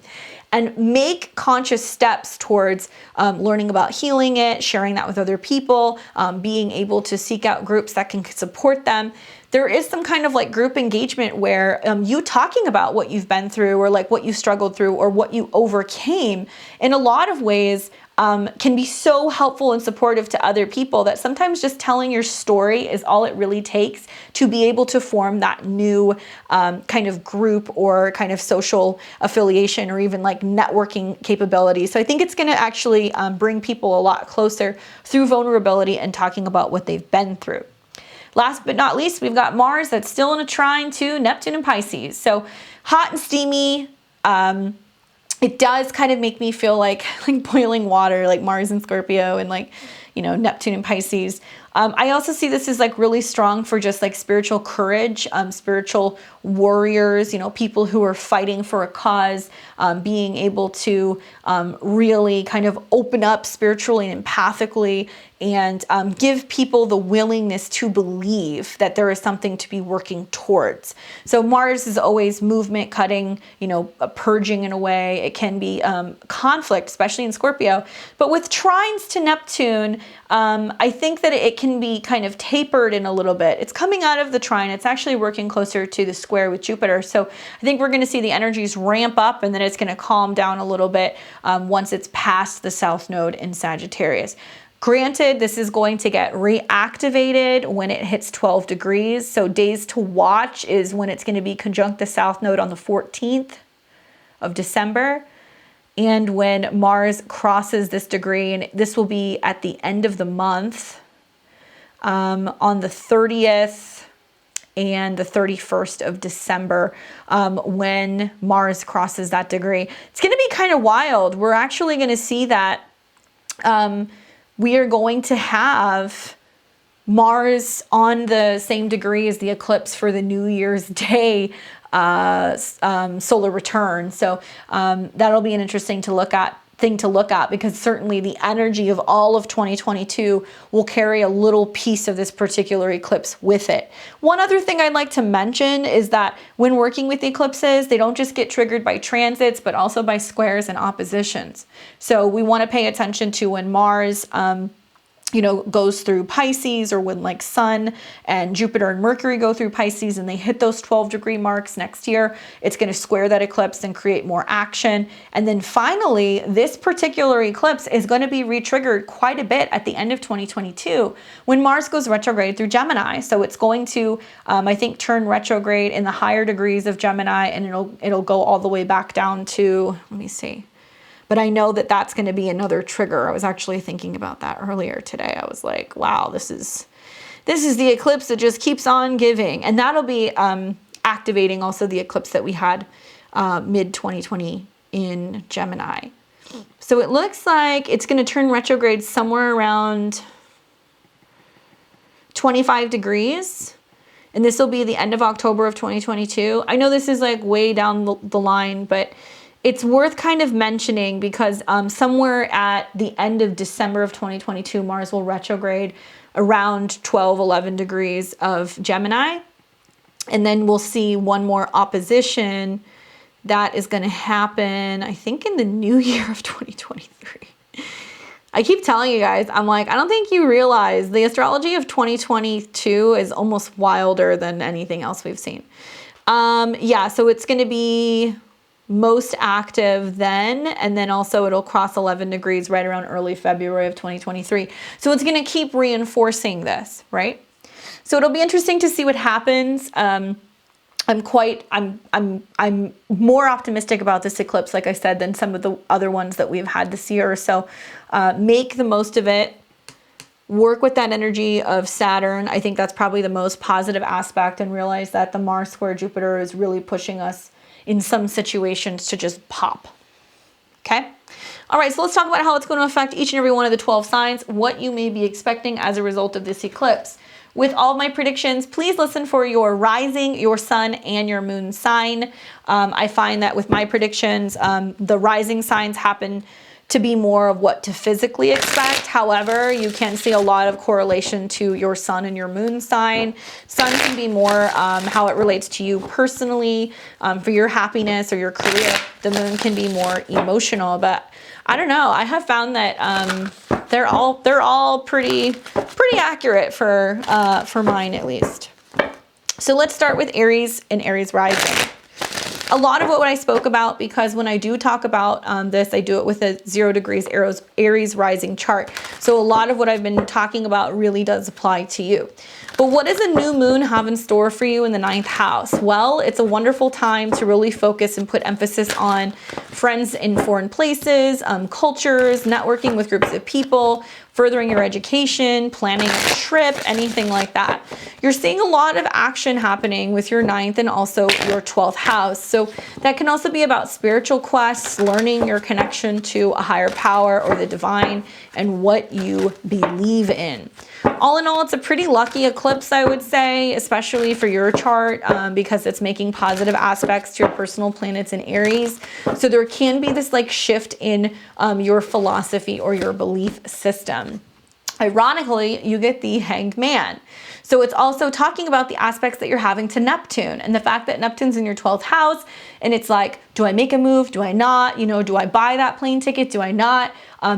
Speaker 1: and make conscious steps towards learning about healing it, sharing that with other people, being able to seek out groups that can support them. There is some kind of like group engagement where you talking about what you've been through, or like what you struggled through, or what you overcame, in a lot of ways can be so helpful and supportive to other people that sometimes just telling your story is all it really takes to be able to form that new kind of group or kind of social affiliation, or even like networking capabilities. So I think it's going to actually bring people a lot closer through vulnerability and talking about what they've been through. Last but not least, we've got Mars that's still in a trine to Neptune and Pisces. So hot and steamy. It does kind of make me feel like boiling water, like Mars and Scorpio and like, Neptune and Pisces. I also see this as like really strong for just like spiritual courage, spiritual warriors, people who are fighting for a cause, being able to really kind of open up spiritually and empathically, and give people the willingness to believe that there is something to be working towards. So Mars is always movement, cutting, purging in a way. It can be conflict, especially in Scorpio. But with trines to Neptune, I think that it can be kind of tapered in a little bit. It's coming out of the trine. It's actually working closer to the square with Jupiter. So I think we're going to see the energies ramp up, and then it's going to calm down a little bit once it's past the South Node in Sagittarius. Granted, this is going to get reactivated when it hits 12 degrees. So days to watch is when it's going to be conjunct the South Node on the 14th of December. And when Mars crosses this degree, and this will be at the end of the month, on the 30th and the 31st of December, when Mars crosses that degree. It's going to be kind of wild. We're actually going to see that we are going to have Mars on the same degree as the eclipse for the New Year's Day solar return. So that'll be an interesting thing to look at, because certainly the energy of all of 2022 will carry a little piece of this particular eclipse with it. One other thing I'd like to mention is that when working with eclipses, they don't just get triggered by transits, but also by squares and oppositions. So we want to pay attention to when Mars goes through Pisces, or when like Sun and Jupiter and Mercury go through Pisces and they hit those 12-degree marks next year. It's going to square that eclipse and create more action. And then finally, this particular eclipse is going to be re-triggered quite a bit at the end of 2022 when Mars goes retrograde through Gemini. So it's going to, I think, turn retrograde in the higher degrees of Gemini, and it'll go all the way back down to, let me see. But I know that that's going to be another trigger. I was actually thinking about that earlier today. I was like, wow, this is the eclipse that just keeps on giving. And that'll be activating also the eclipse that we had mid-2020, in Gemini. So it looks like it's going to turn retrograde somewhere around 25 degrees. And this will be the end of October of 2022. I know this is like way down the line, but it's worth kind of mentioning because somewhere at the end of December of 2022, Mars will retrograde around 12, 11 degrees of Gemini. And then we'll see one more opposition that is going to happen, I think, in the new year of 2023. I keep telling you guys, I'm like, I don't think you realize the astrology of 2022 is almost wilder than anything else we've seen. Yeah, so it's going to be most active then, and then also it'll cross 11 degrees right around early February of 2023. So it's going to keep reinforcing this, right? So it'll be interesting to see what happens. I'm more optimistic about this eclipse, like I said, than some of the other ones that we've had this year. So make the most of it. Work with that energy of Saturn. I think that's probably the most positive aspect, and realize that the Mars square Jupiter is really pushing us in some situations to just pop. Okay? All right, so let's talk about how it's going to affect each and every one of the 12 signs, what you may be expecting as a result of this eclipse. With all of my predictions, please listen for your rising, your sun, and your moon sign. I find that with my predictions, the rising signs happen to be more of what to physically expect. However, you can see a lot of correlation to your sun and your moon sign. Sun can be more how it relates to you personally, for your happiness or your career. The moon can be more emotional, but I don't know. I have found that they're all pretty accurate for mine at least. So let's start with Aries and Aries rising. A lot of what I spoke about, because when I do talk about this, I do it with a 0 degrees Aries rising chart. So a lot of what I've been talking about really does apply to you. But what does a new moon have in store for you in the 9th house? Well, it's a wonderful time to really focus and put emphasis on friends in foreign places, cultures, networking with groups of people, furthering your education, planning a trip, anything like that. You're seeing a lot of action happening with your 9th and also your 12th house. So that can also be about spiritual quests, learning your connection to a higher power or the divine, and what you believe in. All in all, it's a pretty lucky eclipse, I would say, especially for your chart, because it's making positive aspects to your personal planets in Aries. So there can be this like shift in your philosophy or your belief system. Ironically, you get the Hanged Man. So it's also talking about the aspects that you're having to Neptune, and the fact that Neptune's in your 12th house, and it's like, do I make a move? Do I not? You know, do I buy that plane ticket? Do I not?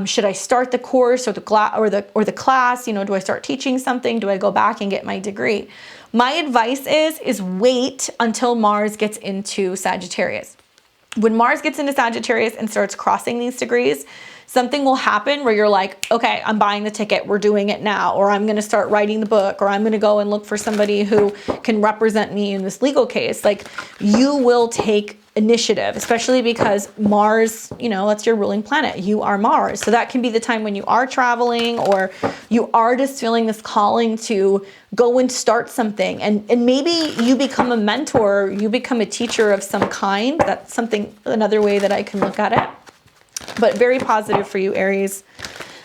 Speaker 1: Should I start the course or the class? You know, do I start teaching something? Do I go back and get my degree? My advice is wait until Mars gets into Sagittarius. When Mars gets into Sagittarius and starts crossing these degrees, something will happen where you're like, okay, I'm buying the ticket, we're doing it now, or I'm gonna start writing the book, or I'm gonna go and look for somebody who can represent me in this legal case. Like, you will take initiative, especially because Mars, you know, that's your ruling planet. You are Mars. So that can be the time when you are traveling, or you are just feeling this calling to go and start something. And maybe you become a mentor, you become a teacher of some kind. That's another way that I can look at it. But very positive for you, Aries.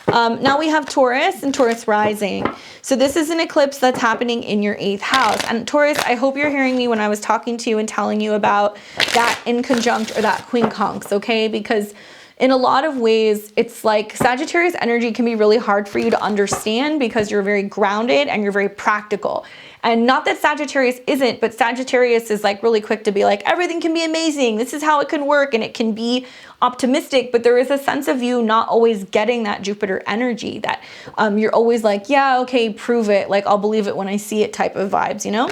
Speaker 1: Now we have Taurus and Taurus rising. So this is an eclipse that's happening in your 8th house. And Taurus, I hope you're hearing me when I was talking to you and telling you about that inconjunct or that quincunx, okay? Because in a lot of ways, it's like Sagittarius energy can be really hard for you to understand because you're very grounded and you're very practical. And not that Sagittarius isn't, but Sagittarius is like really quick to be like, everything can be amazing. This is how it can work. And it can be optimistic, but there is a sense of you not always getting that Jupiter energy, that you're always like, yeah, okay, prove it. Like, I'll believe it when I see it type of vibes, you know?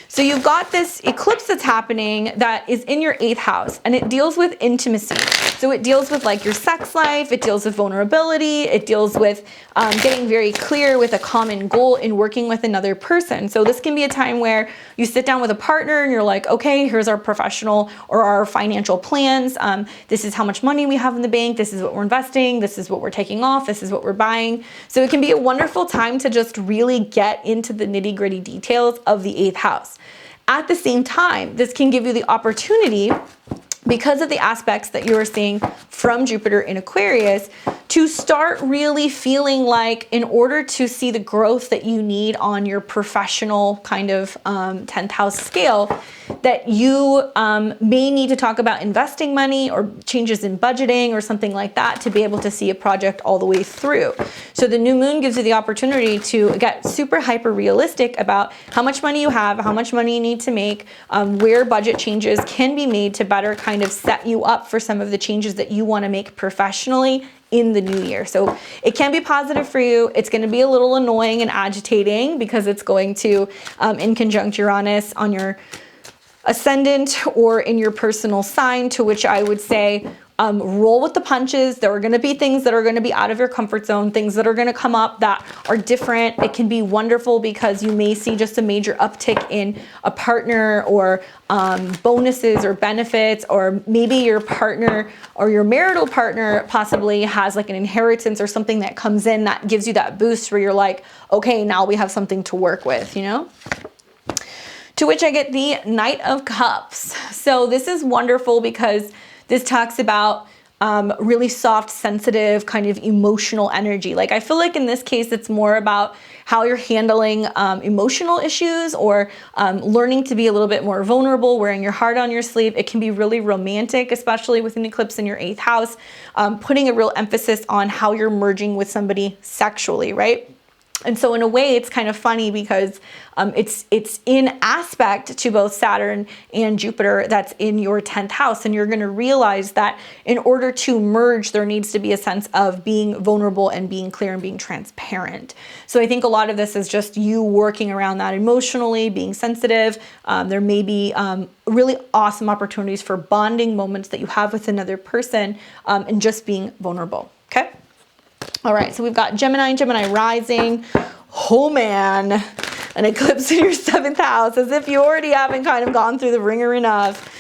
Speaker 1: So you've got this eclipse that's happening that is in your 8th house, and it deals with intimacy. So it deals with like your sex life, it deals with vulnerability, it deals with getting very clear with a common goal in working with another person. So this can be a time where you sit down with a partner and you're like, okay, here's our professional or our financial plans. This is how much money we have in the bank. This is what we're investing. This is what we're taking off. This is what we're buying. So it can be a wonderful time to just really get into the nitty-gritty details of the 8th house. At the same time, this can give you the opportunity because of the aspects that you are seeing from Jupiter in Aquarius, to start really feeling like in order to see the growth that you need on your professional kind of 10th house scale, that you may need to talk about investing money or changes in budgeting or something like that to be able to see a project all the way through. So the new moon gives you the opportunity to get super hyper realistic about how much money you have, how much money you need to make, where budget changes can be made to better kind of set you up for some of the changes that you want to make professionally in the new year. So it can be positive for you. It's going to be a little annoying and agitating because it's going to in conjunct Uranus on your ascendant or in your personal sign, to which I would say roll with the punches. There are going to be things that are going to be out of your comfort zone, things that are going to come up that are different. It can be wonderful because you may see just a major uptick in a partner or bonuses or benefits, or maybe your partner or your marital partner possibly has like an inheritance or something that comes in that gives you that boost where you're like, okay, now we have something to work with, you know? To which I get the Knight of Cups. So this is wonderful because this talks about really soft, sensitive, kind of emotional energy. Like I feel like in this case, it's more about how you're handling emotional issues or learning to be a little bit more vulnerable, wearing your heart on your sleeve. It can be really romantic, especially with an eclipse in your 8th house, putting a real emphasis on how you're merging with somebody sexually, right? And so in a way, it's kind of funny because it's in aspect to both Saturn and Jupiter that's in your 10th house. And you're going to realize that in order to merge, there needs to be a sense of being vulnerable and being clear and being transparent. So I think a lot of this is just you working around that emotionally, being sensitive. There may be really awesome opportunities for bonding moments that you have with another person and just being vulnerable. Okay. All right, so we've got Gemini and Gemini rising. Oh man, an eclipse in your 7th house, as if you already haven't kind of gone through the ringer enough.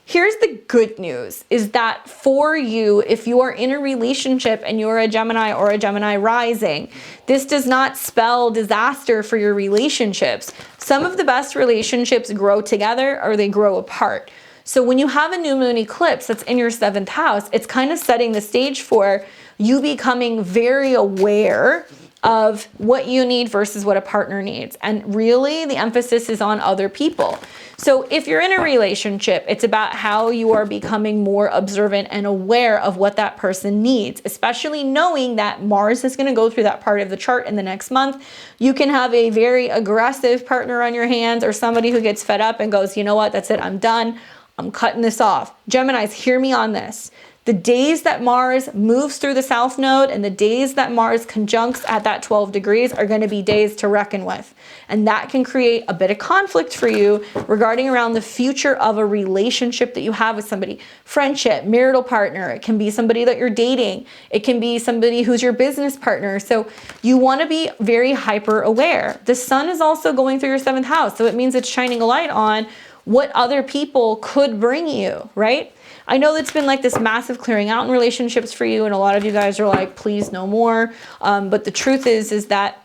Speaker 1: Here's the good news, is that for you, if you are in a relationship and you're a Gemini or a Gemini rising, this does not spell disaster for your relationships. Some of the best relationships grow together or they grow apart. So when you have a new moon eclipse that's in your 7th house, it's kind of setting the stage for you becoming very aware of what you need versus what a partner needs. And really the emphasis is on other people. So if you're in a relationship, it's about how you are becoming more observant and aware of what that person needs, especially knowing that Mars is going to go through that part of the chart in the next month. You can have a very aggressive partner on your hands or somebody who gets fed up and goes, you know what, that's it, I'm done. I'm cutting this off. Geminis, hear me on this. The days that Mars moves through the South Node and the days that Mars conjuncts at that 12 degrees are going to be days to reckon with. And that can create a bit of conflict for you regarding around the future of a relationship that you have with somebody. Friendship, marital partner, it can be somebody that you're dating. It can be somebody who's your business partner. So you want to be very hyper aware. The sun is also going through your 7th house. So it means it's shining a light on what other people could bring you, right? I know that's been like this massive clearing out in relationships for you, and a lot of you guys are like, please no more. But the truth is that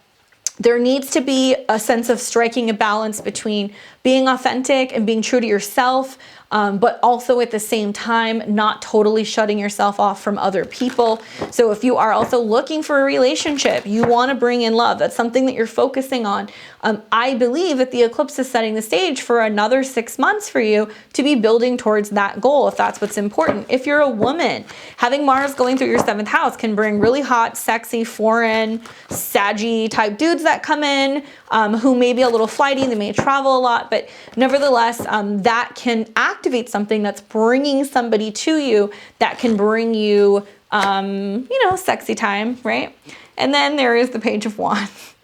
Speaker 1: there needs to be a sense of striking a balance between being authentic and being true to yourself, but also at the same time, not totally shutting yourself off from other people. So if you are also looking for a relationship, you want to bring in love, that's something that you're focusing on. I believe that the eclipse is setting the stage for another 6 months for you to be building towards that goal, if that's what's important. If you're a woman, having Mars going through your 7th house can bring really hot, sexy, foreign, saggy type dudes that come in, who may be a little flighty, they may travel a lot, but nevertheless, that can activate something that's bringing somebody to you that can bring you, sexy time, right? And then there is the Page of Wands.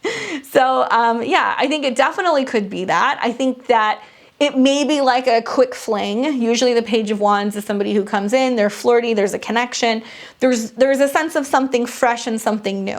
Speaker 1: So, yeah, I think it definitely could be that. I think that it may be like a quick fling. Usually the Page of Wands is somebody who comes in, they're flirty, there's a connection. There's a sense of something fresh and something new.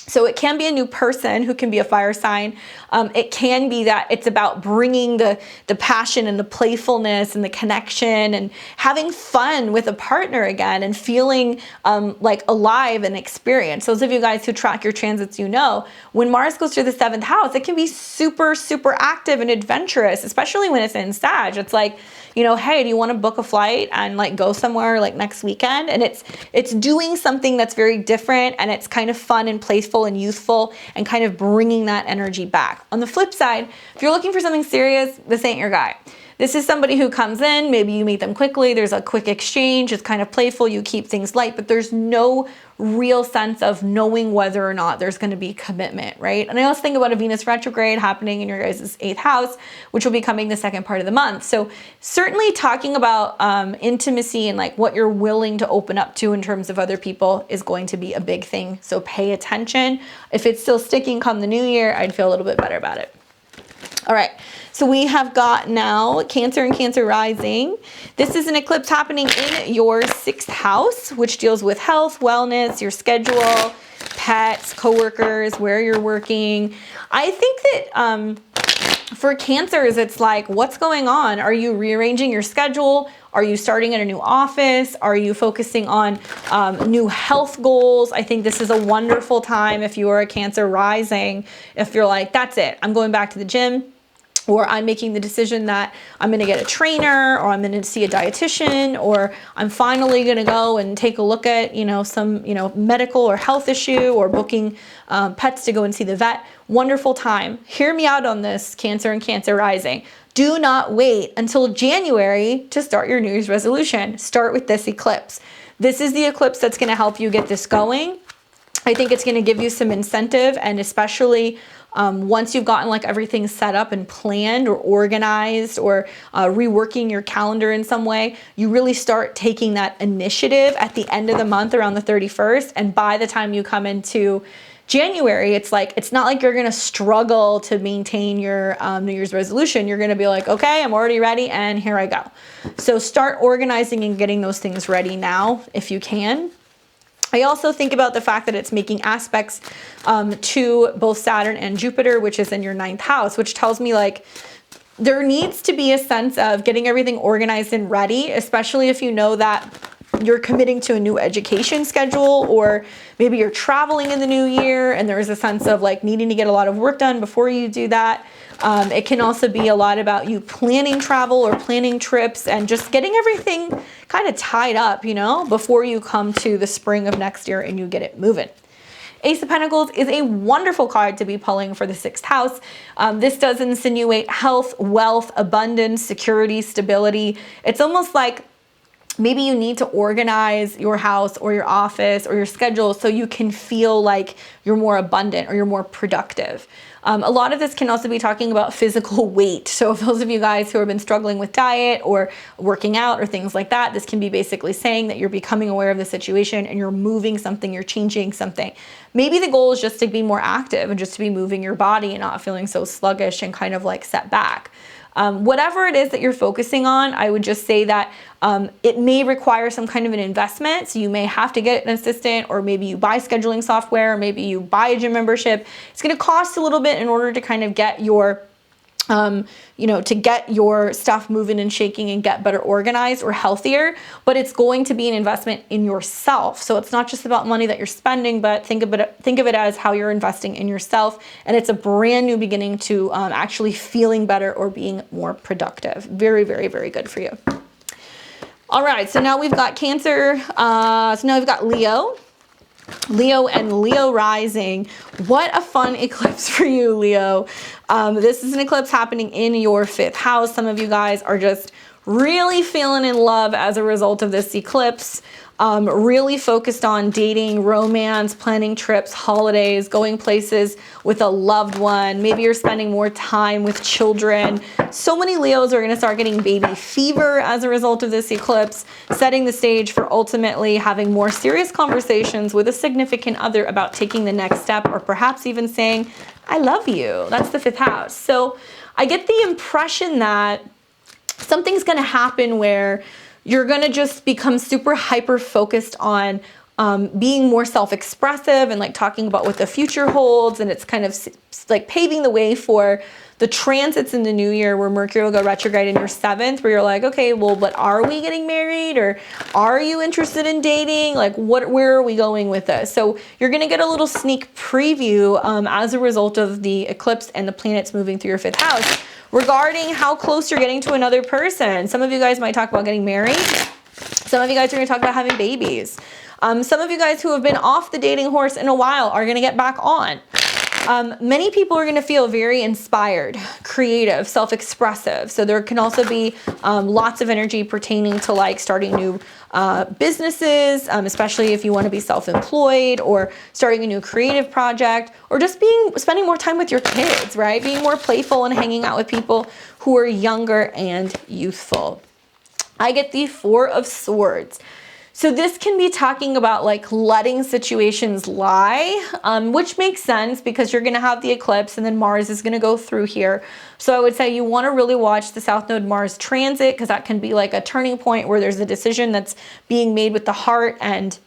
Speaker 1: So it can be a new person who can be a fire sign. It can be that it's about bringing the passion and the playfulness and the connection and having fun with a partner again and feeling like alive and experienced. Those of you guys who track your transits, you know, when Mars goes through the 7th house, it can be super, super active and adventurous, especially when it's in Sag. It's like, you know, hey, do you want to book a flight and like go somewhere like next weekend? And it's doing something that's very different, and it's kind of fun and playful and youthful and kind of bringing that energy back. On the flip side, if you're looking for something serious, this ain't your guy. This is somebody who comes in, maybe you meet them quickly, there's a quick exchange, it's kind of playful, you keep things light, but there's no real sense of knowing whether or not there's going to be commitment, right? And I also think about a Venus retrograde happening in your guys' 8th house, which will be coming the second part of the month. So certainly talking about intimacy and like what you're willing to open up to in terms of other people is going to be a big thing. So pay attention. If it's still sticking come the new year, I'd feel a little bit better about it. All right, so we have got now Cancer and Cancer rising. This is an eclipse happening in your 6th house, which deals with health, wellness, your schedule, pets, coworkers, where you're working. I think that for Cancers, it's like, what's going on? Are you rearranging your schedule? Are you starting at a new office? Are you focusing on new health goals? I think this is a wonderful time if you are a Cancer rising. If you're like, that's it, I'm going back to the gym, or I'm making the decision that I'm going to get a trainer, or I'm going to see a dietitian, or I'm finally going to go and take a look at, you know, some, you know, medical or health issue, or booking pets to go and see the vet. Wonderful time. Hear me out on this, Cancer and Cancer rising. Do not wait until January to start your New Year's resolution. Start with this eclipse. This is the eclipse that's going to help you get this going. I think it's going to give you some incentive, and especially once you've gotten like everything set up and planned or organized, or reworking your calendar in some way, you really start taking that initiative at the end of the month around the 31st. And by the time you come into January, it's like, it's not like you're going to struggle to maintain your New Year's resolution. You're going to be like, okay, I'm already ready, and here I go. So start organizing and getting those things ready now if you can. I also think about the fact that it's making aspects to both Saturn and Jupiter, which is in your 9th house, which tells me like there needs to be a sense of getting everything organized and ready, especially if you know that you're committing to a new education schedule, or maybe you're traveling in the new year and there is a sense of like needing to get a lot of work done before you do that. It can also be a lot about you planning travel or planning trips and just getting everything kind of tied up, you know, before you come to the spring of next year and you get it moving. Ace of Pentacles is a wonderful card to be pulling for the 6th house. This does insinuate health, wealth, abundance, security, stability. It's almost like maybe you need to organize your house or your office or your schedule so you can feel like you're more abundant or you're more productive. A lot of this can also be talking about physical weight. So if those of you guys who have been struggling with diet or working out or things like that, this can be basically saying that you're becoming aware of the situation and you're moving something, you're changing something. Maybe the goal is just to be more active and just to be moving your body and not feeling so sluggish and kind of like set back. Whatever it is that you're focusing on, I would just say that it may require some kind of an investment. So you may have to get an assistant, or maybe you buy scheduling software, or maybe you buy a gym membership. It's going to cost a little bit in order to kind of get your to get your stuff moving and shaking and get better organized or healthier, but it's going to be an investment in yourself. So it's not just about money that you're spending, but think of it as how you're investing in yourself. And it's a brand new beginning to actually feeling better or being more productive. Very, very, very good for you. All right, so now we've got Cancer. So now we've got Leo and Leo rising. What a fun eclipse for you, Leo. This is an eclipse happening in your 5th house. Some of you guys are just really feeling in love as a result of this eclipse. Really focused on dating, romance, planning trips, holidays, going places with a loved one. Maybe you're spending more time with children. So many Leos are going to start getting baby fever as a result of this eclipse, setting the stage for ultimately having more serious conversations with a significant other about taking the next step, or perhaps even saying, I love you. That's the 5th house. So I get the impression that something's going to happen where you're going to just become super hyper focused on being more self-expressive and like talking about what the future holds. And it's kind of like paving the way for the transits in the new year where Mercury will go retrograde in your 7th, where you're like, okay, well, but are we getting married, or are you interested in dating? Like where are we going with this? So you're going to get a little sneak preview as a result of the eclipse and the planets moving through your 5th house regarding how close you're getting to another person. Some of you guys might talk about getting married. Some of you guys are going to talk about having babies. Some of you guys who have been off the dating horse in a while are going to get back on. Many people are going to feel very inspired, creative, self-expressive. So there can also be lots of energy pertaining to like starting new businesses, especially if you want to be self-employed, or starting a new creative project, or just spending more time with your kids, right? Being more playful and hanging out with people who are younger and youthful. I get the 4 of Swords. So this can be talking about like letting situations lie, which makes sense because you're going to have the eclipse and then Mars is going to go through here. So I would say you want to really watch the South Node Mars transit, because that can be like a turning point where there's a decision that's being made with the heart and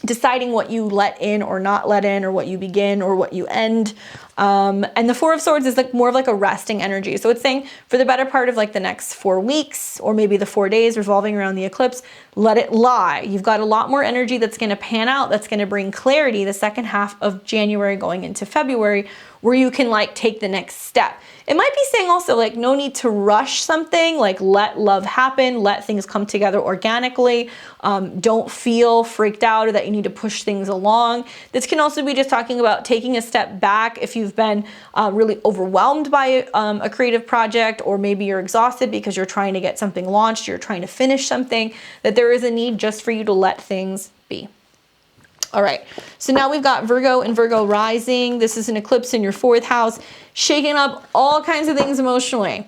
Speaker 1: deciding what you let in or not let in, or what you begin or what you end. And the 4 of Swords is like more of like a resting energy. So it's saying for the better part of like the next 4 weeks, or maybe the 4 days revolving around the eclipse, let it lie. You've got a lot more energy that's going to pan out, that's going to bring clarity the second half of January going into February, where you can like take the next step. It might be saying also like no need to rush something, like let love happen, let things come together organically. Don't feel freaked out or that you need to push things along. This can also be just talking about taking a step back if you've been really overwhelmed by a creative project, or maybe you're exhausted because you're trying to get something launched, you're trying to finish something, that there is a need just for you to let things be. All right, so now we've got Virgo and Virgo rising. This is an eclipse in your 4th house, shaking up all kinds of things emotionally.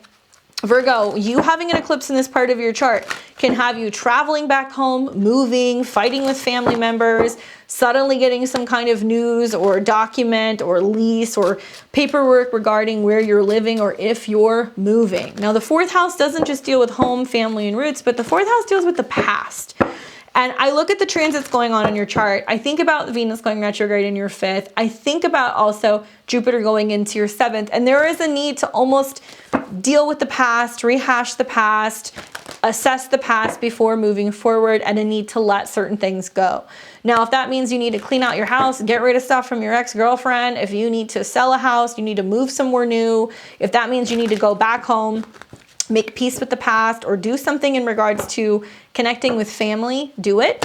Speaker 1: Virgo, you having an eclipse in this part of your chart can have you traveling back home, moving, fighting with family members, suddenly getting some kind of news or document or lease or paperwork regarding where you're living or if you're moving. Now, the 4th house doesn't just deal with home, family, and roots, but the 4th house deals with the past. And I look at the transits going on in your chart. I think about Venus going retrograde in your 5th. I think about also Jupiter going into your 7th. And there is a need to almost deal with the past, rehash the past, assess the past before moving forward, and a need to let certain things go. Now, if that means you need to clean out your house, get rid of stuff from your ex-girlfriend, if you need to sell a house, you need to move somewhere new, if that means you need to go back home, make peace with the past, or do something in regards to connecting with family, do it.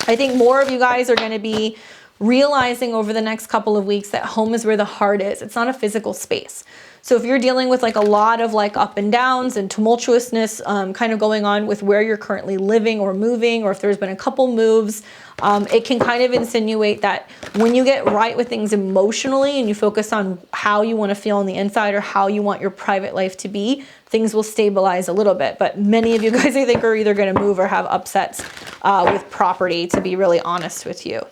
Speaker 1: I think more of you guys are going to be realizing over the next couple of weeks that home is where the heart is. It's not a physical space. So if you're dealing with like a lot of like up and downs and tumultuousness kind of going on with where you're currently living or moving, or if there's been a couple moves, it can kind of insinuate that when you get right with things emotionally and you focus on how you want to feel on the inside or how you want your private life to be, things will stabilize a little bit. But many of you guys, I think, are either going to move or have upsets with property, to be really honest with you.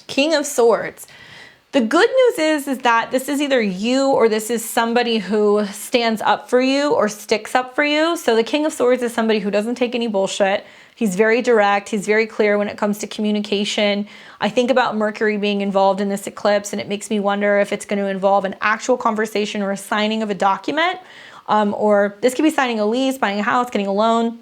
Speaker 1: King of Swords. The good news is that this is either you or this is somebody who stands up for you or sticks up for you. So the King of Swords is somebody who doesn't take any bullshit. He's very direct. He's very clear when it comes to communication. I think about Mercury being involved in this eclipse, and it makes me wonder if it's going to involve an actual conversation or a signing of a document, or this could be signing a lease, buying a house, getting a loan.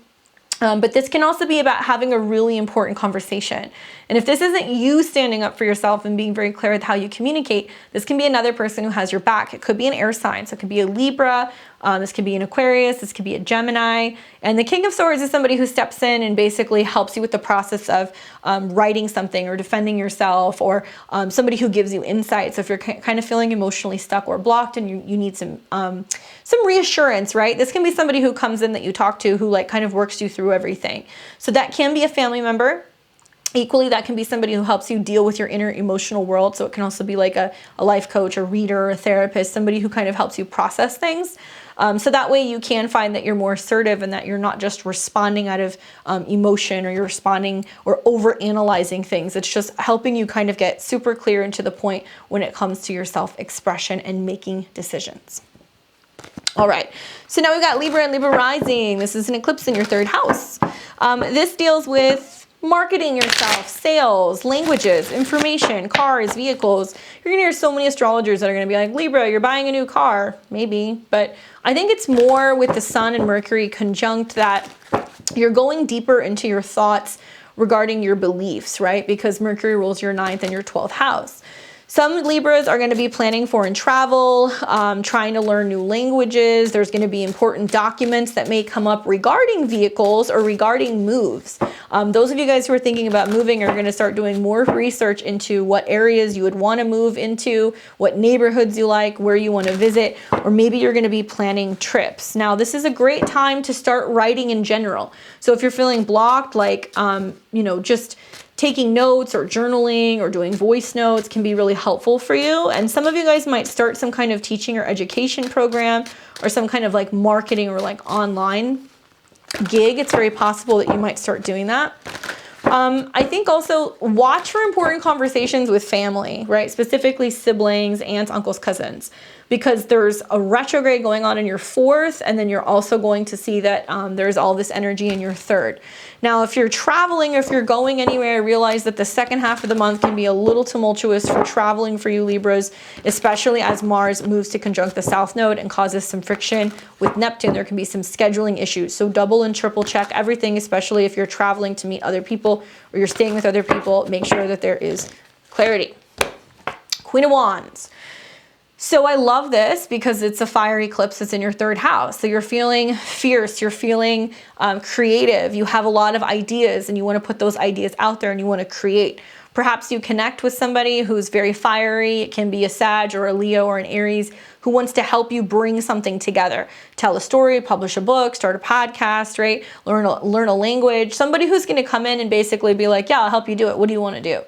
Speaker 1: But this can also be about having a really important conversation. And if this isn't you standing up for yourself and being very clear with how you communicate, this can be another person who has your back. It could be an air sign. So it could be a Libra. This could be an Aquarius. This could be a Gemini. And the King of Swords is somebody who steps in and basically helps you with the process of writing something or defending yourself, or somebody who gives you insight. So if you're kind of feeling emotionally stuck or blocked and you need some reassurance, right? This can be somebody who comes in that you talk to who like kind of works you through everything. So that can be a family member. Equally, that can be somebody who helps you deal with your inner emotional world. So it can also be like a life coach, a reader, a therapist, somebody who kind of helps you process things. So that way you can find that you're more assertive and that you're not just responding out of emotion, or you're responding or over-analyzing things. It's just helping you kind of get super clear and to the point when it comes to your self-expression and making decisions. All right, so now we've got Libra and Libra rising. This is an eclipse in your 3rd house. This deals with marketing yourself, sales, languages, information, cars, vehicles. You're gonna hear so many astrologers that are gonna be like, Libra, you're buying a new car, maybe. But I think it's more with the Sun and Mercury conjunct that you're going deeper into your thoughts regarding your beliefs, right? Because Mercury rules your 9th and your 12th house. Some Libras are going to be planning foreign travel, trying to learn new languages. There's going to be important documents that may come up regarding vehicles or regarding moves. Those of you guys who are thinking about moving are going to start doing more research into what areas you would want to move into, what neighborhoods you like, where you want to visit, or maybe you're going to be planning trips. Now, this is a great time to start writing in general. So if you're feeling blocked, like, just taking notes or journaling or doing voice notes can be really helpful for you. And some of you guys might start some kind of teaching or education program or some kind of like marketing or like online gig. It's very possible that you might start doing that. I think also watch for important conversations with family, right? Specifically siblings, aunts, uncles, cousins, because there's a retrograde going on in your 4th, and then you're also going to see that there's all this energy in your 3rd. Now, if you're traveling or if you're going anywhere, realize that the 2nd half of the month can be a little tumultuous for traveling for you Libras, especially as Mars moves to conjunct the South Node and causes some friction with Neptune. There can be some scheduling issues. So double and triple check everything, especially if you're traveling to meet other people or you're staying with other people. Make sure that there is clarity. Queen of Wands. So I love this because it's a fire eclipse that's in your 3rd house. So you're feeling fierce, you're feeling creative, you have a lot of ideas and you want to put those ideas out there and you want to create. Perhaps you connect with somebody who's very fiery. It can be a Sag or a Leo or an Aries who wants to help you bring something together. Tell a story, publish a book, start a podcast, right? Learn a language. Somebody who's going to come in and basically be like, yeah, I'll help you do it. What do you want to do?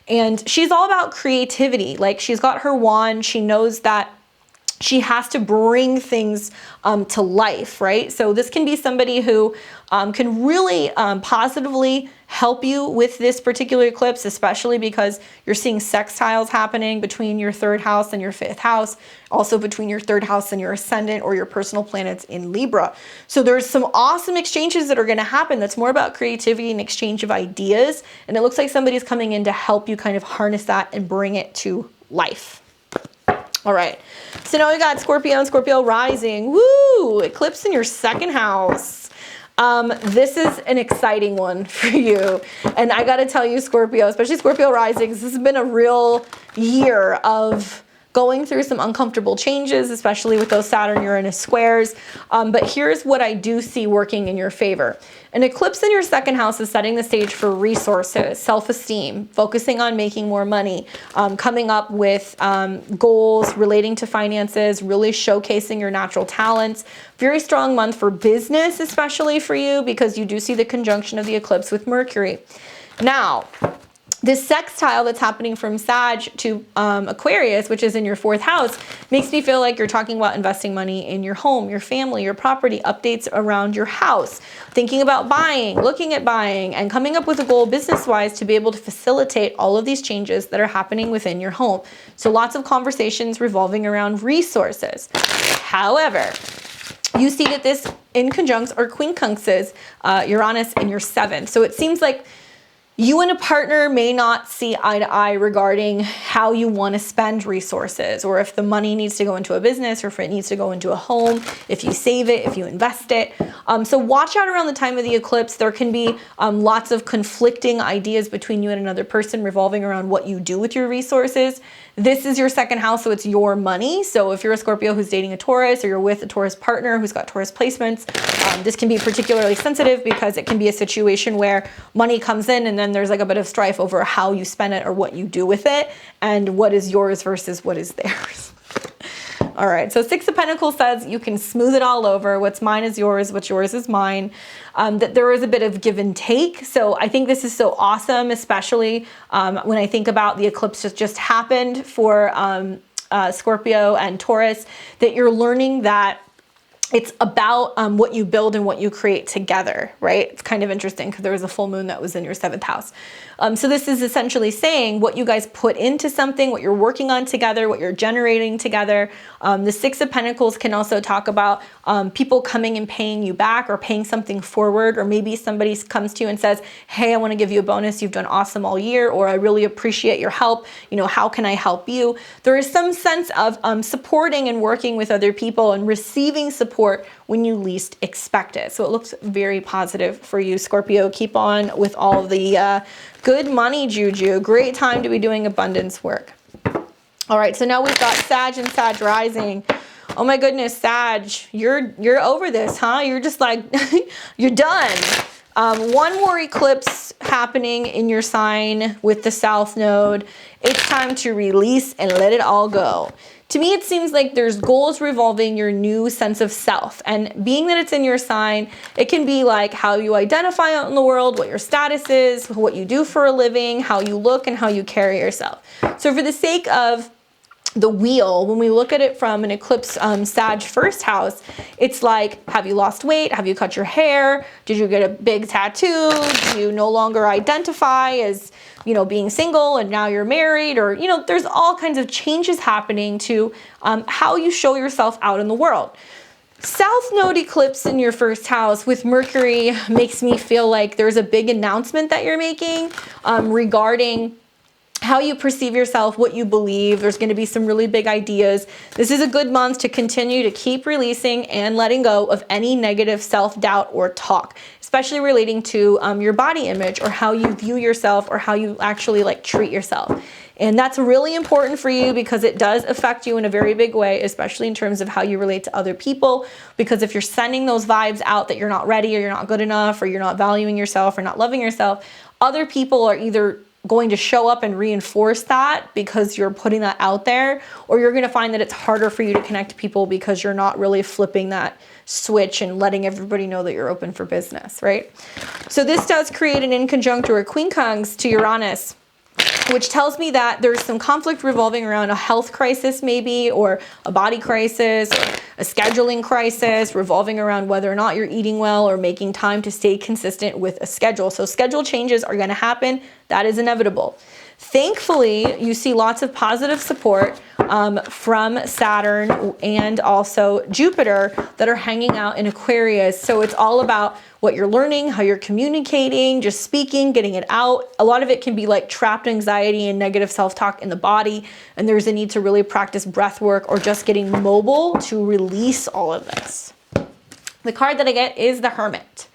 Speaker 1: And she's all about creativity. Like, she's got her wand. She knows that she has to bring things to life, right? So this can be somebody who can really positively help you with this particular eclipse, especially because you're seeing sextiles happening between your 3rd house and your 5th house, also between your 3rd house and your ascendant or your personal planets in Libra. So there's some awesome exchanges that are going to happen that's more about creativity and exchange of ideas. And it looks like somebody's coming in to help you kind of harness that and bring it to life. All right, so now we got Scorpio and Scorpio rising. Woo! Eclipse in your 2nd house. This is an exciting one for you. And I got to tell you, Scorpio, especially Scorpio rising, this has been a real year of going through some uncomfortable changes, especially with those Saturn-Uranus squares. But here's what I do see working in your favor. An eclipse in your 2nd house is setting the stage for resources, self-esteem, focusing on making more money, coming up with goals relating to finances, really showcasing your natural talents. Very strong month for business, especially for you, because you do see the conjunction of the eclipse with Mercury. Now, this sextile that's happening from Sag to Aquarius, which is in your 4th house, makes me feel like you're talking about investing money in your home, your family, your property, updates around your house, thinking about buying, looking at buying, and coming up with a goal business-wise to be able to facilitate all of these changes that are happening within your home. So lots of conversations revolving around resources. However, you see that this in conjuncts or quincunxes Uranus in your 7th. So it seems like you and a partner may not see eye to eye regarding how you want to spend resources, or if the money needs to go into a business, or if it needs to go into a home, if you save it, if you invest it. So watch out around the time of the eclipse. There can be lots of conflicting ideas between you and another person revolving around what you do with your resources. This is your 2nd house, so it's your money. So if you're a Scorpio who's dating a Taurus, or you're with a Taurus partner who's got Taurus placements, this can be particularly sensitive because it can be a situation where money comes in and then there's like a bit of strife over how you spend it or what you do with it and what is yours versus what is theirs. All right, so 6 of Pentacles says you can smooth it all over. What's mine is yours, what's yours is mine. That there is a bit of give and take. So I think this is so awesome, especially when I think about the eclipse that just happened for Scorpio and Taurus, that you're learning that it's about what you build and what you create together, right? It's kind of interesting because there was a full moon that was in your 7th house. So this is essentially saying what you guys put into something, what you're working on together, what you're generating together. The 6 of Pentacles can also talk about people coming and paying you back or paying something forward, or maybe somebody comes to you and says, hey, I want to give you a bonus. You've done awesome all year, or I really appreciate your help. You know, how can I help you? There is some sense of supporting and working with other people and receiving support when you least expect it. So it looks very positive for you, Scorpio. Keep on with all the good money juju. Great time to be doing abundance work. All right, so now we've got Sag and Sag rising. Oh my goodness, Sag, you're over this, huh? You're just like, you're done. One more eclipse happening in your sign with the South Node. It's time to release and let it all go. To me, it seems like there's goals revolving your new sense of self. And being that it's in your sign, it can be like how you identify out in the world, what your status is, what you do for a living, how you look, and how you carry yourself. So for the sake of the wheel, when we look at it from an eclipse Sag 1st house, it's like, have you lost weight? Have you cut your hair? Did you get a big tattoo? Do you no longer identify as, you know, being single and now you're married? Or, you know, there's all kinds of changes happening to how you show yourself out in the world. South Node eclipse in your 1st house with Mercury makes me feel like there's a big announcement that you're making regarding how you perceive yourself, what you believe. There's going to be some really big ideas. This is a good month to continue to keep releasing and letting go of any negative self-doubt or talk, especially relating to your body image or how you view yourself or how you actually like treat yourself. And that's really important for you because it does affect you in a very big way, especially in terms of how you relate to other people. Because if you're sending those vibes out that you're not ready or you're not good enough or you're not valuing yourself or not loving yourself, other people are either going to show up and reinforce that because you're putting that out there, or you're going to find that it's harder for you to connect to people because you're not really flipping that switch and letting everybody know that you're open for business, right? So this does create an inconjunct or a quincunx to Uranus, which tells me that there's some conflict revolving around a health crisis maybe, or a body crisis, or a scheduling crisis revolving around whether or not you're eating well or making time to stay consistent with a schedule. So schedule changes are going to happen. That is inevitable. Thankfully, you see lots of positive support from Saturn and also Jupiter that are hanging out in Aquarius. So it's all about what you're learning, how you're communicating, just speaking, getting it out. A lot of it can be like trapped anxiety and negative self-talk in the body. And there's a need to really practice breath work or just getting mobile to release all of this. The card that I get is the Hermit.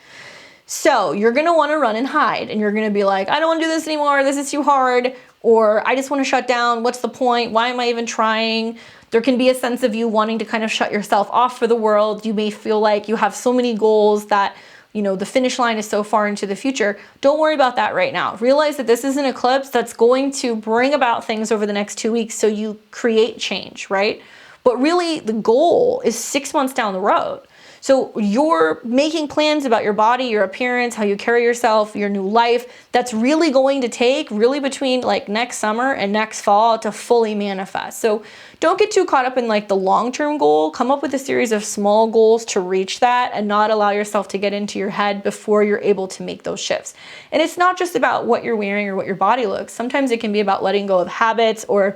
Speaker 1: So you're going to want to run and hide, and you're going to be like, I don't want to do this anymore. This is too hard. Or I just want to shut down. What's the point? Why am I even trying? There can be a sense of you wanting to kind of shut yourself off for the world. You may feel like you have so many goals that, you know, the finish line is so far into the future. Don't worry about that right now. Realize that this is an eclipse that's going to bring about things over the next 2 weeks so you create change, right? But really the goal is 6 months down the road. So you're making plans about your body, your appearance, how you carry yourself, your new life. That's really going to take really between like next summer and next fall to fully manifest. So don't get too caught up in like the long-term goal. Come up with a series of small goals to reach that and not allow yourself to get into your head before you're able to make those shifts. And it's not just about what you're wearing or what your body looks. Sometimes it can be about letting go of habits or,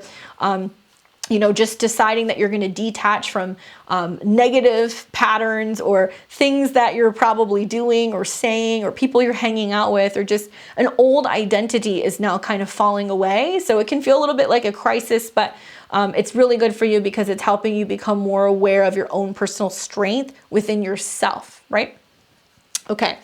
Speaker 1: you know, just deciding that you're going to detach from negative patterns or things that you're probably doing or saying or people you're hanging out with, or just an old identity is now kind of falling away. So it can feel a little bit like a crisis, but it's really good for you because it's helping you become more aware of your own personal strength within yourself, right? Okay.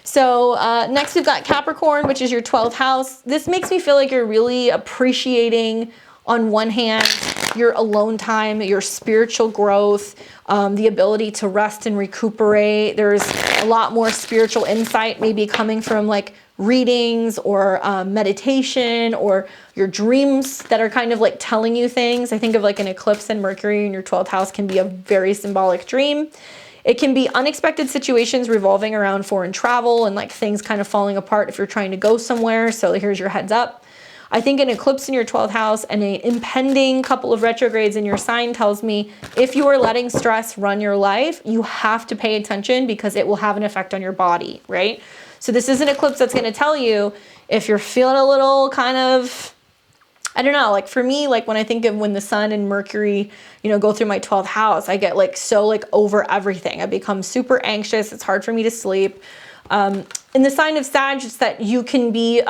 Speaker 1: So next we've got Capricorn, which is your 12th house. This makes me feel like you're really appreciating, on one hand, your alone time, your spiritual growth, the ability to rest and recuperate. There's a lot more spiritual insight maybe coming from like readings or meditation or your dreams that are kind of like telling you things. I think of like an eclipse and Mercury in your 12th house can be a very symbolic dream. It can be unexpected situations revolving around foreign travel and like things kind of falling apart if you're trying to go somewhere. So here's your heads up. I think an eclipse in your 12th house and an impending couple of retrogrades in your sign tells me if you are letting stress run your life, you have to pay attention because it will have an effect on your body, right? So this is an eclipse that's going to tell you if you're feeling a little kind of, I don't know, like for me, like when I think of when the sun and Mercury, you know, go through my 12th house, I get like so like over everything. I become super anxious. It's hard for me to sleep. In the sign of Sag, it's that you can be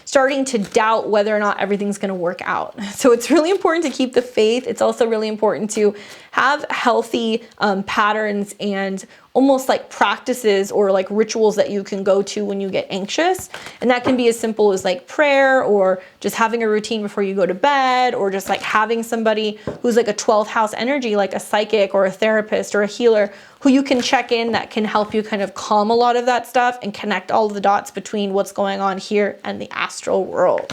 Speaker 1: starting to doubt whether or not everything's going to work out. So it's really important to keep the faith. It's also really important to have healthy patterns and almost like practices or like rituals that you can go to when you get anxious. And that can be as simple as like prayer or just having a routine before you go to bed, or just like having somebody who's like a 12th house energy, like a psychic or a therapist or a healer who you can check in that can help you kind of calm a lot of that stuff and connect all of the dots between what's going on here and the astral world.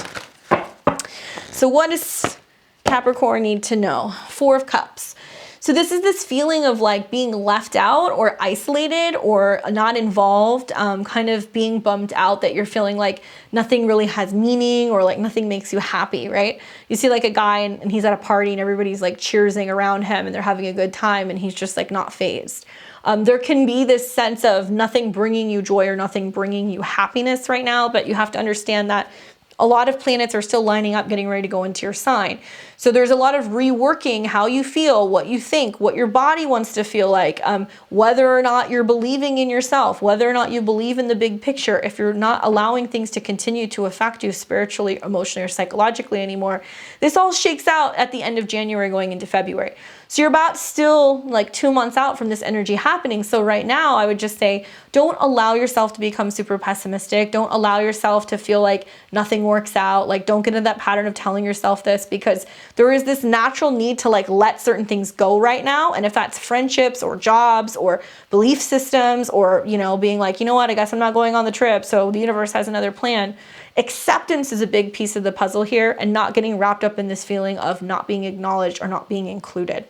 Speaker 1: So what does Capricorn need to know? Four of Cups. So this is this feeling of like being left out or isolated or not involved, kind of being bummed out that you're feeling like nothing really has meaning or like nothing makes you happy, right? You see like a guy and he's at a party and everybody's like cheersing around him and they're having a good time and he's just like not fazed. There can be this sense of nothing bringing you joy or nothing bringing you happiness right now, but you have to understand that a lot of planets are still lining up, getting ready to go into your sign. So there's a lot of reworking how you feel, what you think, what your body wants to feel like, whether or not you're believing in yourself, whether or not you believe in the big picture. If you're not allowing things to continue to affect you spiritually, emotionally, or psychologically anymore, this all shakes out at the end of January going into February. So you're about still like 2 months out from this energy happening. So right now I would just say, don't allow yourself to become super pessimistic. Don't allow yourself to feel like nothing works out. Like don't get into that pattern of telling yourself this, because there is this natural need to like let certain things go right now. And if that's friendships or jobs or belief systems or, you know, being like, you know what, I guess I'm not going on the trip, so the universe has another plan. Acceptance is a big piece of the puzzle here, and not getting wrapped up in this feeling of not being acknowledged or not being included.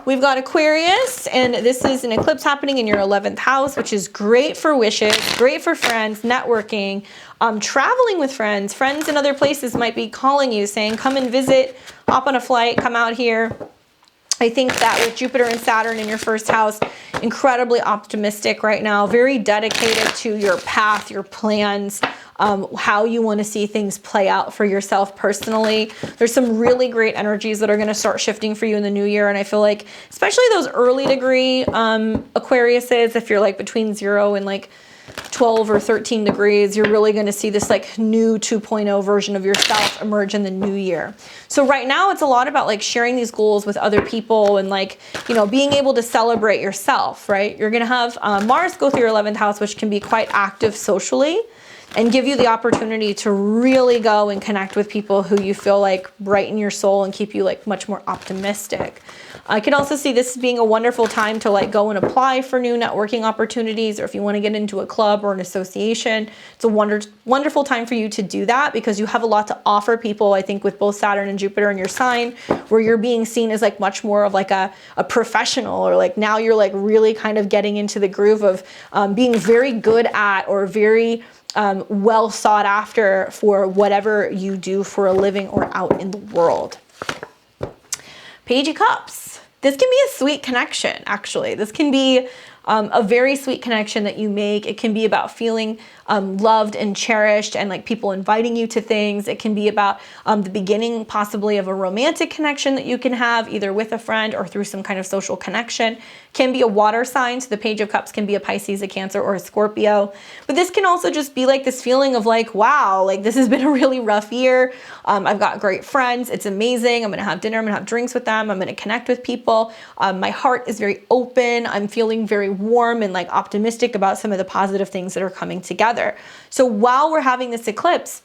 Speaker 1: We've got Aquarius, and this is an eclipse happening in your 11th house, which is great for wishes, great for friends, networking, traveling with friends. Friends in other places might be calling you saying, come and visit, hop on a flight, come out here. I think that with Jupiter and Saturn in your first house, incredibly optimistic right now, very dedicated to your path, your plans, how you want to see things play out for yourself personally. There's some really great energies that are going to start shifting for you in the new year. And I feel like, especially those early degree Aquariuses, if you're like between 0 and like 12 or 13 degrees, you're really going to see this like new 2.0 version of yourself emerge in the new year. So right now it's a lot about like sharing these goals with other people and like, you know, being able to celebrate yourself, right? You're going to have Mars go through your 11th house, which can be quite active socially and give you the opportunity to really go and connect with people who you feel like brighten your soul and keep you like much more optimistic. I can also see this as being a wonderful time to like go and apply for new networking opportunities, or if you want to get into a club or an association, it's a wonderful time for you to do that, because you have a lot to offer people, I think, with both Saturn and Jupiter in your sign, where you're being seen as like much more of like a professional, or like now you're like really kind of getting into the groove of being very good at or very well sought after for whatever you do for a living or out in the world. Page of Cups. This can be a sweet connection, actually. This can be a very sweet connection that you make. It can be about feeling loved and cherished and like people inviting you to things. It can be about the beginning possibly of a romantic connection that you can have either with a friend or through some kind of social connection. Can be a water sign, so the Page of Cups can be a Pisces, a Cancer, or a Scorpio. But this can also just be like this feeling of like, wow, like this has been a really rough year. I've got great friends. It's amazing. I'm gonna have dinner. I'm gonna have drinks with them. I'm gonna connect with people. My heart is very open. I'm feeling very warm and like optimistic about some of the positive things that are coming together. So while we're having this eclipse,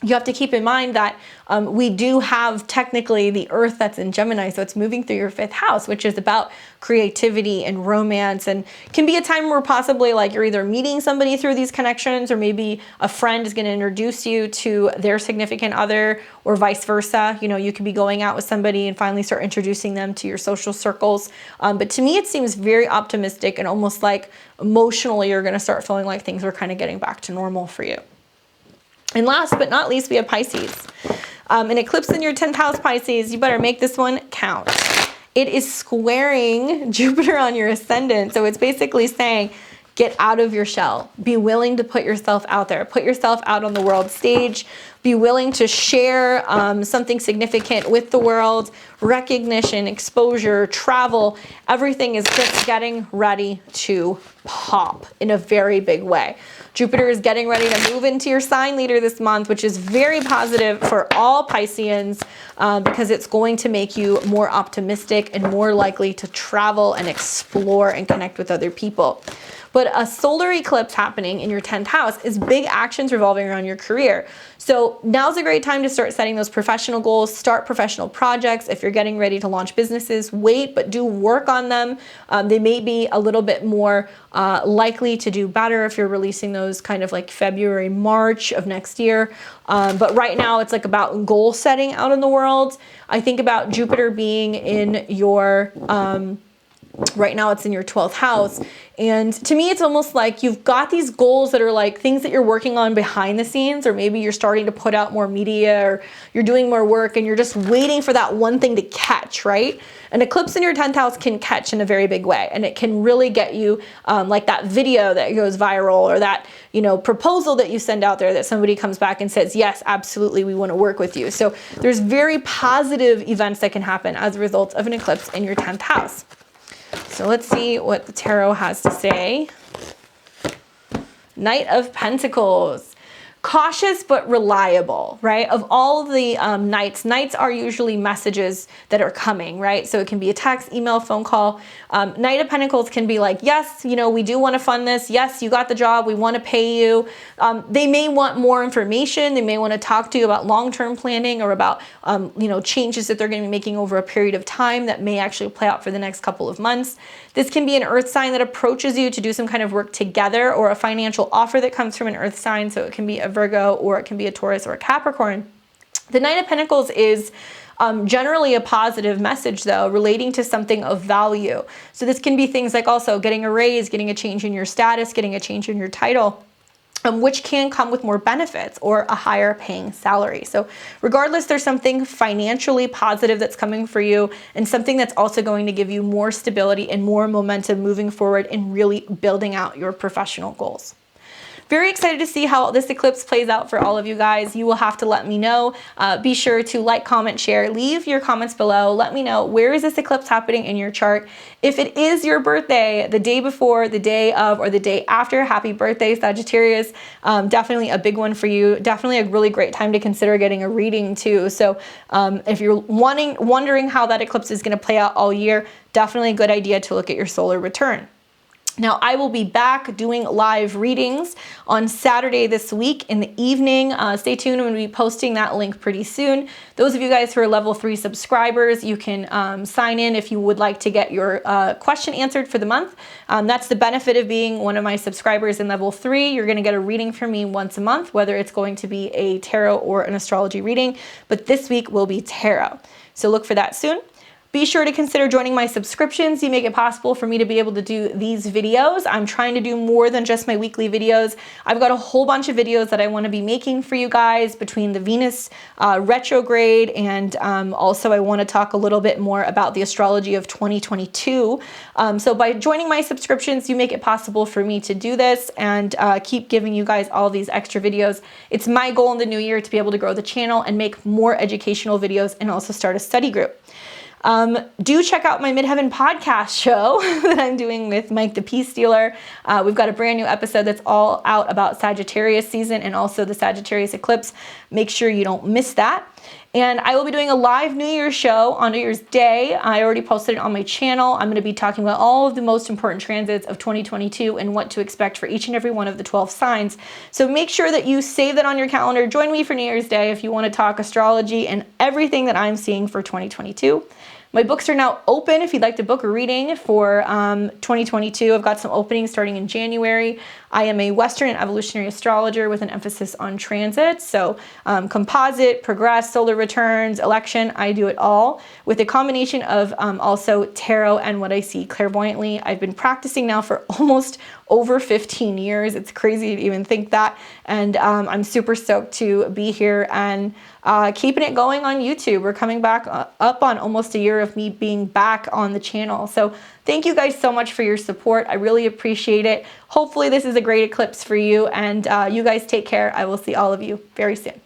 Speaker 1: you have to keep in mind that we do have technically the Earth that's in Gemini, so it's moving through your 5th house, which is about creativity and romance, and can be a time where possibly like you're either meeting somebody through these connections, or maybe a friend is going to introduce you to their significant other, or vice versa. You know, you could be going out with somebody and finally start introducing them to your social circles. But to me, it seems very optimistic and almost like emotionally you're going to start feeling like things are kind of getting back to normal for you. And last but not least, we have Pisces. An eclipse in your 10th house, Pisces. You better make this one count. It is squaring Jupiter on your ascendant. So it's basically saying, get out of your shell. Be willing to put yourself out there. Put yourself out on the world stage. Be willing to share something significant with the world. Recognition, exposure, travel. Everything is just getting ready to pop in a very big way. Jupiter is getting ready to move into your sign later this month, which is very positive for all Pisceans because it's going to make you more optimistic and more likely to travel and explore and connect with other people. But a solar eclipse happening in your 10th house is big actions revolving around your career. So now's a great time to start setting those professional goals, start professional projects. If you're getting ready to launch businesses, wait, but do work on them. They may be a little bit more likely to do better if you're releasing those kind of like February, March of next year. But right now it's like about goal setting out in the world. I think about Jupiter being in your, right now it's in your 12th house. And to me, it's almost like you've got these goals that are like things that you're working on behind the scenes, or maybe you're starting to put out more media, or you're doing more work and you're just waiting for that one thing to catch, right? An eclipse in your 10th house can catch in a very big way, and it can really get you like that video that goes viral, or that, you know, proposal that you send out there that somebody comes back and says, yes, absolutely, we want to work with you. So there's very positive events that can happen as a result of an eclipse in your 10th house. So let's see what the tarot has to say. Knight of Pentacles. Cautious but reliable, right? Of all the knights are usually messages that are coming, right? So it can be a text, email, phone call. Knight of Pentacles can be like, yes, you know, we do want to fund this. Yes, you got the job. We want to pay you. They may want more information. They may want to talk to you about long-term planning, or about, you know, changes that they're going to be making over a period of time that may actually play out for the next couple of months. This can be an earth sign that approaches you to do some kind of work together, or a financial offer that comes from an earth sign. So it can be a Virgo, or it can be a Taurus or a Capricorn. The Knight of Pentacles is generally a positive message, though, relating to something of value. So this can be things like also getting a raise, getting a change in your status, getting a change in your title, which can come with more benefits or a higher paying salary. So regardless, there's something financially positive that's coming for you, and something that's also going to give you more stability and more momentum moving forward and really building out your professional goals. Very excited to see how this eclipse plays out for all of you guys. You will have to let me know. Be sure to like, comment, share, leave your comments below. Let me know, where is this eclipse happening in your chart? If it is your birthday, the day before, the day of, or the day after, happy birthday, Sagittarius. Definitely a big one for you. Definitely a really great time to consider getting a reading too. So if you're wondering how that eclipse is going to play out all year, definitely a good idea to look at your solar return. Now, I will be back doing live readings on Saturday this week in the evening. Stay tuned. I'm going to be posting that link pretty soon. Those of you guys who are level 3 subscribers, you can sign in if you would like to get your question answered for the month. That's the benefit of being one of my subscribers in level 3. You're going to get a reading from me once a month, whether it's going to be a tarot or an astrology reading. But this week will be tarot. So look for that soon. Be sure to consider joining my subscriptions. You make it possible for me to be able to do these videos. I'm trying to do more than just my weekly videos. I've got a whole bunch of videos that I want to be making for you guys between the Venus retrograde, and also I want to talk a little bit more about the astrology of 2022. So by joining my subscriptions, you make it possible for me to do this and keep giving you guys all these extra videos. It's my goal in the new year to be able to grow the channel and make more educational videos, and also start a study group. Do check out my Midheaven podcast show that I'm doing with Mike the Peace Stealer. We've got a brand new episode that's all out about Sagittarius season and also the Sagittarius eclipse. Make sure you don't miss that. And I will be doing a live New Year's show on New Year's Day. I already posted it on my channel. I'm going to be talking about all of the most important transits of 2022 and what to expect for each and every one of the 12 signs. So make sure that you save that on your calendar. Join me for New Year's Day if you want to talk astrology and everything that I'm seeing for 2022. My books are now open if you'd like to book a reading for 2022. I've got some openings starting in January. I am a Western and evolutionary astrologer with an emphasis on transits. So composite, progress, solar returns, election, I do it all with a combination of also tarot and what I see clairvoyantly. I've been practicing now for almost over 15 years. It's crazy to even think that. And I'm super stoked to be here and keeping it going on YouTube. We're coming back up on almost a year of me being back on the channel. So thank you guys so much for your support. I really appreciate it. Hopefully this is a great eclipse for you, and you guys take care. I will see all of you very soon.